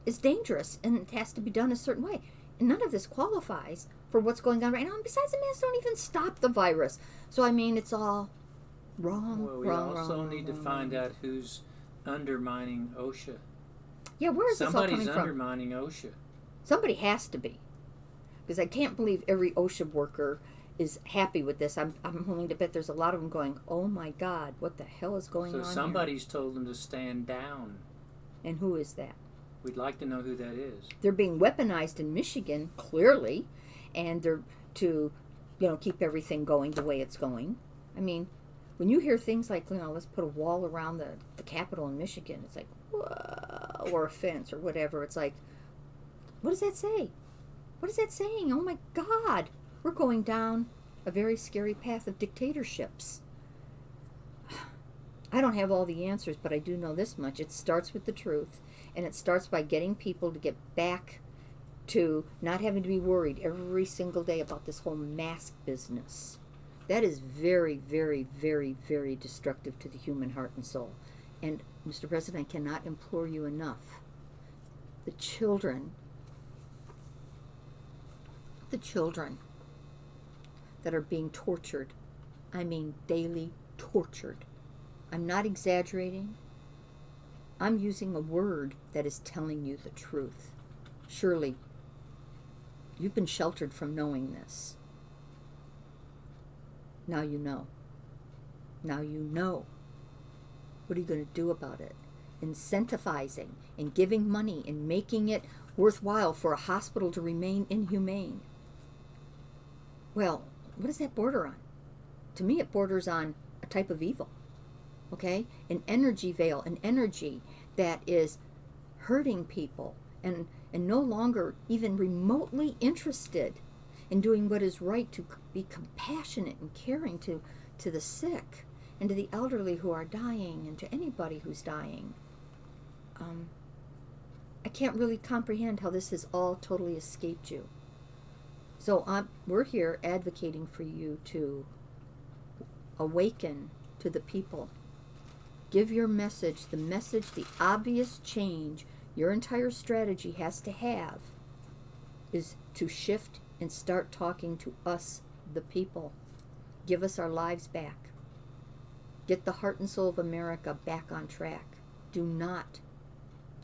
[SPEAKER 1] is dangerous and it has to be done a certain way. And none of this qualifies for what's going on right now. And besides, the masks don't even stop the virus. So, I mean, it's all wrong,
[SPEAKER 2] Well, we also need to find out who's undermining OSHA.
[SPEAKER 1] Yeah, where is this all coming
[SPEAKER 2] Somebody's
[SPEAKER 1] from?
[SPEAKER 2] undermining OSHA.
[SPEAKER 1] Somebody has to be. Because I can't believe every OSHA worker is happy with this. I'm willing to bet there's a lot of them going, oh my God, what the hell is going on
[SPEAKER 2] So
[SPEAKER 1] here?
[SPEAKER 2] somebody's told them to stand down.
[SPEAKER 1] And who is that?
[SPEAKER 2] We'd like to know who that is.
[SPEAKER 1] They're being weaponized in Michigan, clearly, and they're to, keep everything going the way it's going. I mean, when you hear things like, let's put a wall around the Capitol in Michigan, it's like, whoa, or a fence or whatever. It's like, what does that say? What is that saying? Oh my God, we're going down a very scary path of dictatorships. I don't have all the answers, but I do know this much. It starts with the truth, and it starts by getting people to get back to not having to be worried every single day about this whole mask business. That is very, very, very, very destructive to the human heart and soul. And, Mr. President, I cannot implore you enough. The children that are being tortured, I mean daily tortured. I'm not exaggerating. I'm using a word that is telling you the truth. Surely, you've been sheltered from knowing this. Now you know. Now you know. What are you going to do about it? Incentivizing and giving money and making it worthwhile for a hospital to remain inhumane. Well, what does that border on? To me, it borders on a type of evil. Okay? An energy veil, an energy that is hurting people and no longer even remotely interested in doing what is right, to be compassionate and caring to the sick and to the elderly who are dying and to anybody who's dying. I can't really comprehend how this has all totally escaped you. So we're here advocating for you to awaken to the people. Give your message, the obvious change your entire strategy has to have is to shift and start talking to us, the people. Give us our lives back. Get the heart and soul of America back on track. Do not,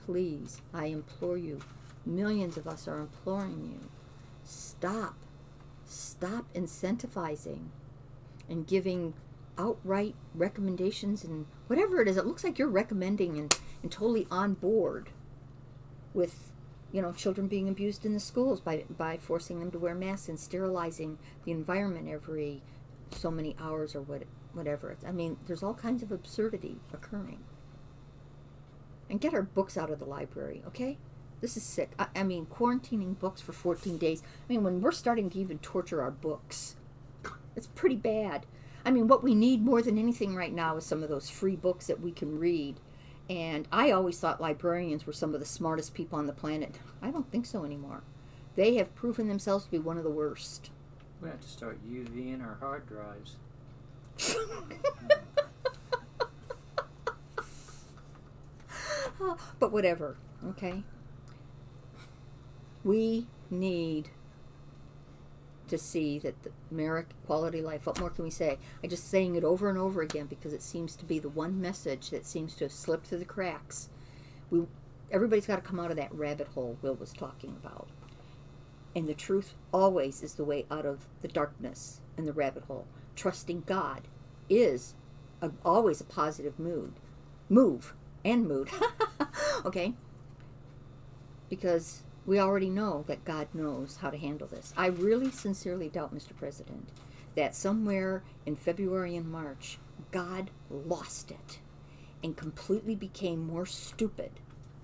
[SPEAKER 1] please, I implore you, millions of us are imploring you, stop incentivizing and giving outright recommendations and whatever it is. It looks like you're recommending and totally on board with, children being abused in the schools by forcing them to wear masks and sterilizing the environment every so many hours or whatever. I mean, there's all kinds of absurdity occurring. And get our books out of the library, okay? This is sick. I mean, quarantining books for 14 days. I mean, when we're starting to even torture our books, it's pretty bad. I mean, what we need more than anything right now is some of those free books that we can read. And I always thought librarians were some of the smartest people on the planet. I don't think so anymore. They have proven themselves to be one of the worst.
[SPEAKER 2] We have to start UVing our hard drives.
[SPEAKER 1] But whatever, okay? We need to see that the American quality of life, what more can we say? I'm just saying it over and over again because it seems to be the one message that seems to have slipped through the cracks. Everybody's got to come out of that rabbit hole Will was talking about. And the truth always is the way out of the darkness and the rabbit hole. Trusting God is always a positive move, okay? Because we already know that God knows how to handle this. I really sincerely doubt, Mr. President, that somewhere in February and March, God lost it and completely became more stupid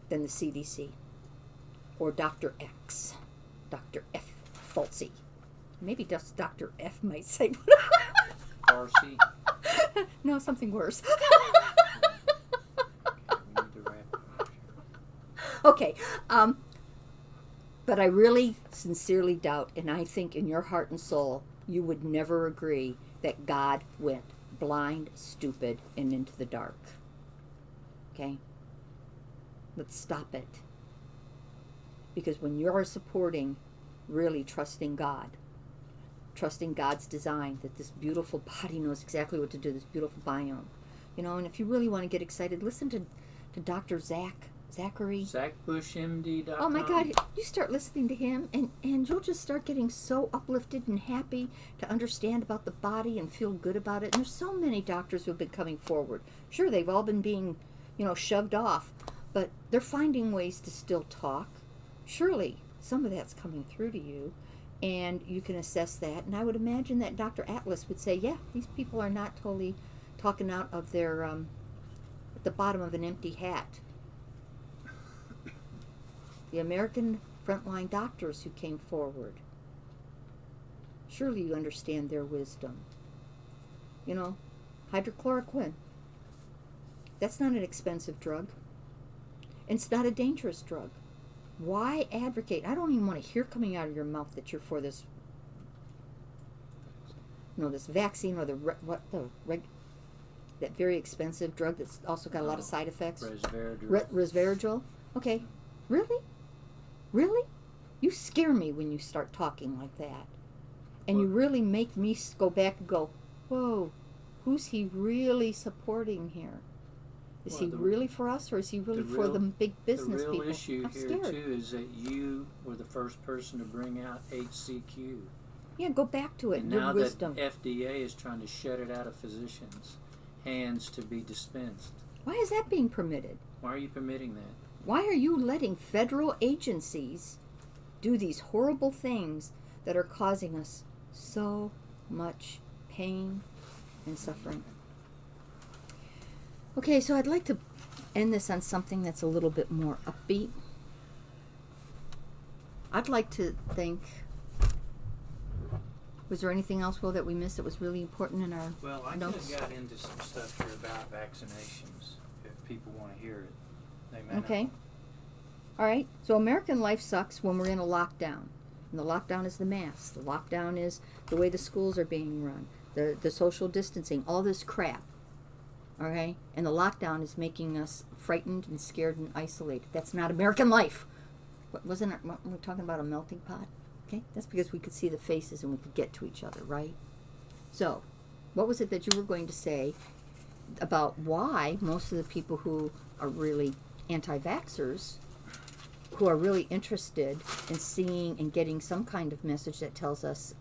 [SPEAKER 1] than the CDC or Dr. X, Dr. F. Falsey. Maybe just Dr. F might say.
[SPEAKER 2] Farsi.
[SPEAKER 1] No, something worse. Okay, but I really sincerely doubt, and I think in your heart and soul, you would never agree that God went blind, stupid, and into the dark. Okay? Let's stop it. Because when you're supporting, really trusting God, trusting God's design, that this beautiful body knows exactly what to do, this beautiful biome, and if you really want to get excited, listen to Dr. Zachary.
[SPEAKER 2] ZachBushMD.com.
[SPEAKER 1] Oh my God, you start listening to him and you'll just start getting so uplifted and happy to understand about the body and feel good about it. And there's so many doctors who have been coming forward. Sure, they've all been being, shoved off, but they're finding ways to still talk. Surely some of that's coming through to you and you can assess that. And I would imagine that Dr. Atlas would say, yeah, these people are not totally talking out of their, at the bottom of an empty hat. The American frontline doctors who came forward. Surely you understand their wisdom. Hydrochloroquine. That's not an expensive drug. It's not a dangerous drug. Why advocate? I don't even want to hear coming out of your mouth that you're for this. this vaccine or that very expensive drug that's also got a lot of side effects. Resveratrol. Okay, really? Really? You scare me when you start talking like that. And you really make me go back and go, whoa, who's he really supporting here? Is he really for us, or is he really for the big business people?
[SPEAKER 2] The real issue
[SPEAKER 1] I'm
[SPEAKER 2] here,
[SPEAKER 1] scared.
[SPEAKER 2] too, is that you were the first person to bring out HCQ.
[SPEAKER 1] Yeah, go back to it.
[SPEAKER 2] And
[SPEAKER 1] Your
[SPEAKER 2] now
[SPEAKER 1] wisdom.
[SPEAKER 2] that FDA is trying to shut it out of physicians' hands to be dispensed.
[SPEAKER 1] Why is that being permitted?
[SPEAKER 2] Why are you permitting that?
[SPEAKER 1] Why are you letting federal agencies do these horrible things that are causing us so much pain and suffering? Okay, so I'd like to end this on something that's a little bit more upbeat. I'd like to think, was there anything else, Will, that we missed that was really important in our
[SPEAKER 2] Well, I
[SPEAKER 1] notes?
[SPEAKER 2] could have got into some stuff here about vaccinations if people want to hear it. They may
[SPEAKER 1] Okay.
[SPEAKER 2] not.
[SPEAKER 1] All right. So American life sucks when we're in a lockdown. And the lockdown is the masks. The lockdown is the way the schools are being run, the social distancing, all this crap. Okay? And the lockdown is making us frightened and scared and isolated. That's not American life. Wasn't we talking about a melting pot? Okay? That's because we could see the faces and we could get to each other, right? So, what was it that you were going to say about why most of the people who are really anti-vaxxers, who are really interested in seeing and getting some kind of message that tells us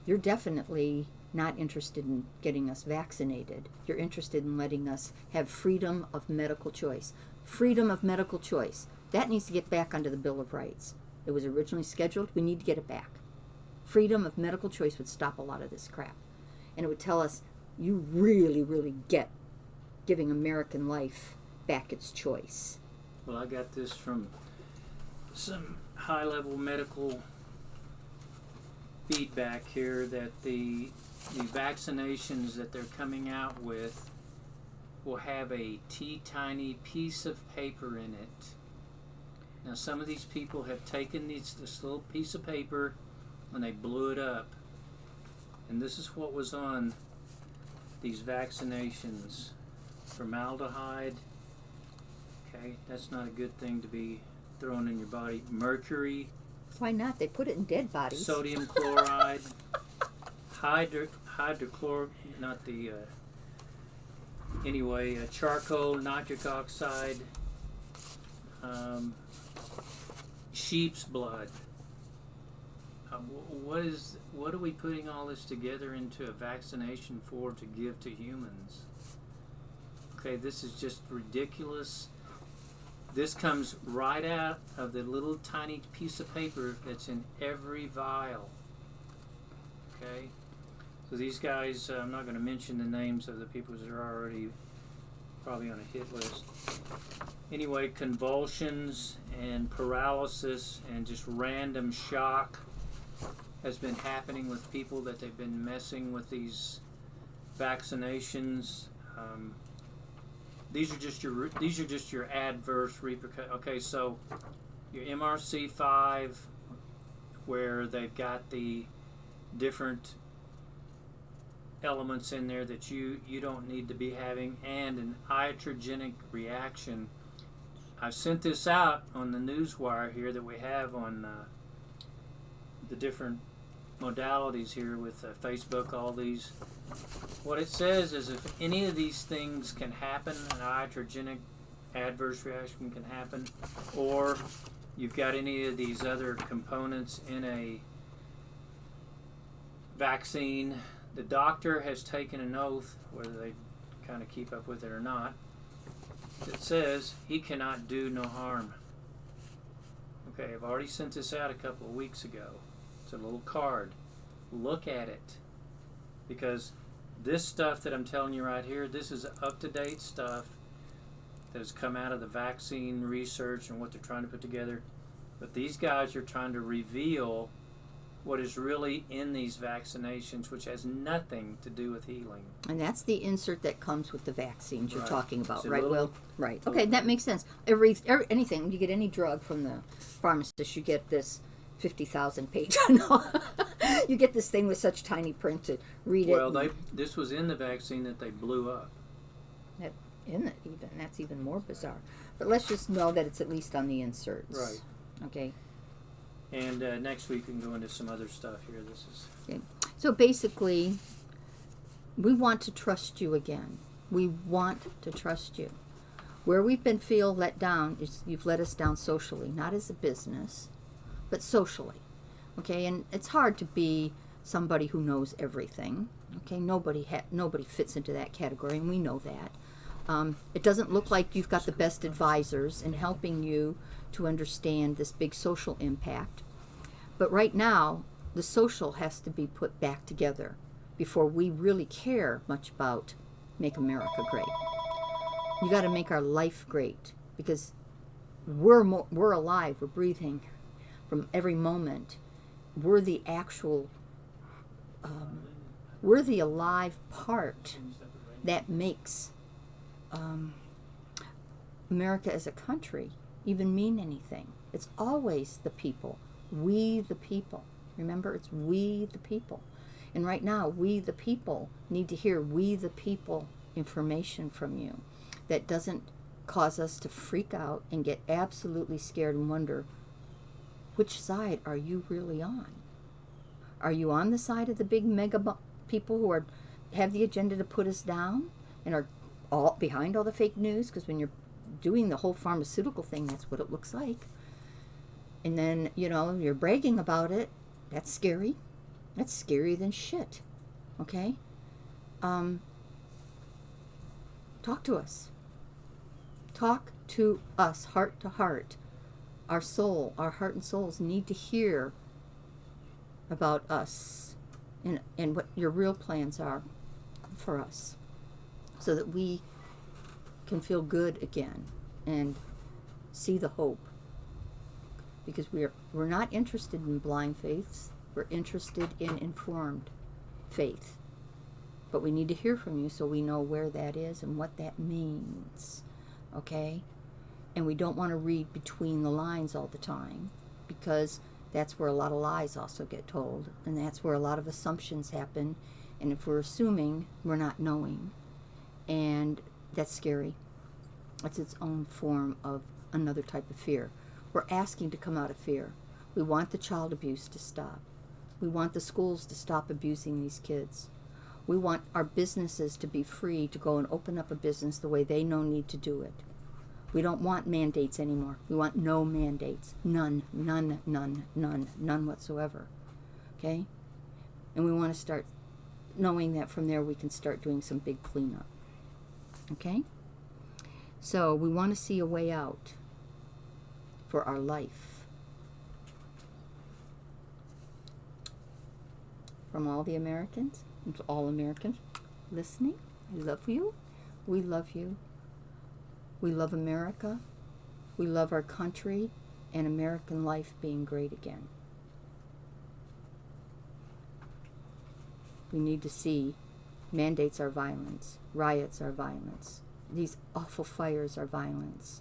[SPEAKER 1] you're definitely not interested in getting us vaccinated. You're interested in letting us have freedom of medical choice. Freedom of medical choice. That needs to get back onto the Bill of Rights. It was originally scheduled. We need to get it back. Freedom of medical choice would stop a lot of this crap. And it would tell us you really, really get giving American life back its choice.
[SPEAKER 2] Well, I got this from some high-level medical feedback here that the vaccinations that they're coming out with will have a tiny piece of paper in it. Now, some of these people have taken this little piece of paper and they blew it up. And this is what was on these vaccinations. Formaldehyde. Okay, that's not a good thing to be thrown in your body. Mercury,
[SPEAKER 1] Why not? They put it in dead bodies.
[SPEAKER 2] sodium chloride, hydrochlor, not the, charcoal, nitric oxide, sheep's blood. What are we putting all this together into a vaccination for to give to humans? Okay, this is just ridiculous. This comes right out of the little tiny piece of paper that's in every vial. Okay? So these guys, I'm not going to mention the names of the people that are already probably on a hit list. Anyway, convulsions and paralysis and just random shock has been happening with people that they've been messing with these vaccinations. These are just your adverse repercussions. Okay, so your MRC5, where they've got the different elements in there that you don't need to be having, and an iatrogenic reaction. I've sent this out on the newswire here that we have on the different modalities here with Facebook, all these. What it says is if any of these things can happen, an iatrogenic adverse reaction can happen, or you've got any of these other components in a vaccine, the doctor has taken an oath, whether they kind of keep up with it or not, that says he cannot do no harm. Okay, I've already sent this out a couple of weeks ago. It's a little card. Look at it. Because this stuff that I'm telling you right here, this is up-to-date stuff that has come out of the vaccine research and what they're trying to put together. But these guys are trying to reveal what is really in these vaccinations, which has nothing to do with healing.
[SPEAKER 1] And that's the insert that comes with the vaccines you're
[SPEAKER 2] Right.
[SPEAKER 1] talking about,
[SPEAKER 2] It's a
[SPEAKER 1] right,
[SPEAKER 2] little-
[SPEAKER 1] Will? Right.
[SPEAKER 2] little
[SPEAKER 1] Okay, that
[SPEAKER 2] thing.
[SPEAKER 1] makes sense. Anything, you get any drug from the pharmacist, you get this 50,000 page. No. You get this thing with such tiny print to read
[SPEAKER 2] Well,
[SPEAKER 1] it.
[SPEAKER 2] this was in the vaccine that they blew up.
[SPEAKER 1] In it even. That's even more bizarre. But let's just know that it's at least on the inserts.
[SPEAKER 2] Right.
[SPEAKER 1] Okay.
[SPEAKER 2] And next week we can go into some other stuff here. This is
[SPEAKER 1] So basically, we want to trust you again. We want to trust you. Where we've been feel let down is you've let us down socially, not as a business, but socially. Okay, and it's hard to be somebody who knows everything. Okay, nobody fits into that category, and we know that. It doesn't look like you've got the best advisors in helping you to understand this big social impact. But right now, the social has to be put back together before we really care much about Make America Great. You got to make our life great, because we're alive, we're breathing from every moment. We're the actual, we're the alive part that makes America as a country even mean anything. It's always the people. We the people. Remember, it's we the people. And right now, we the people need to hear we the people information from you that doesn't cause us to freak out and get absolutely scared and wonder, which side are you really on? Are you on the side of the big mega people who have the agenda to put us down and are all behind all the fake news? Because when you're doing the whole pharmaceutical thing, that's what it looks like. And then, you're bragging about it. That's scary. That's scarier than shit. Okay? Talk to us. Talk to us, heart to heart. Our soul, our heart and souls need to hear about us and what your real plans are for us, so that we can feel good again and see the hope. Because we're not interested in blind faiths. We're interested in informed faith. But we need to hear from you so we know where that is and what that means. Okay? And we don't want to read between the lines all the time, because that's where a lot of lies also get told. And that's where a lot of assumptions happen. And if we're assuming, we're not knowing. And that's scary. That's its own form of another type of fear. We're asking to come out of fear. We want the child abuse to stop. We want the schools to stop abusing these kids. We want our businesses to be free to go and open up a business the way they need to do it. We don't want mandates anymore. We want no mandates. None whatsoever. Okay? And we want to start knowing that from there we can start doing some big cleanup. Okay? So we want to see a way out for our life. From all the Americans, and to all Americans listening, I love you. We love you. We love America. We love our country and American life being great again. We need to see mandates are violence, riots are violence, these awful fires are violence.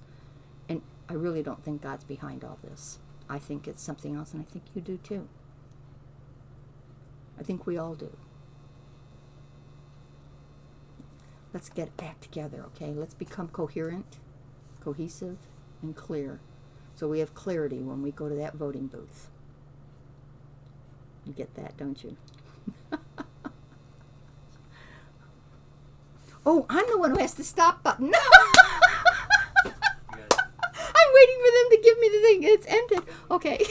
[SPEAKER 1] And I really don't think God's behind all this. I think it's something else, and I think you do too. I think we all do. Let's get back together, okay? Let's become coherent, cohesive, and clear. So we have clarity when we go to that voting booth. You get that, don't you? Oh, I'm the one who has the stop button. I'm waiting for them to give me the thing. It's ended. Okay.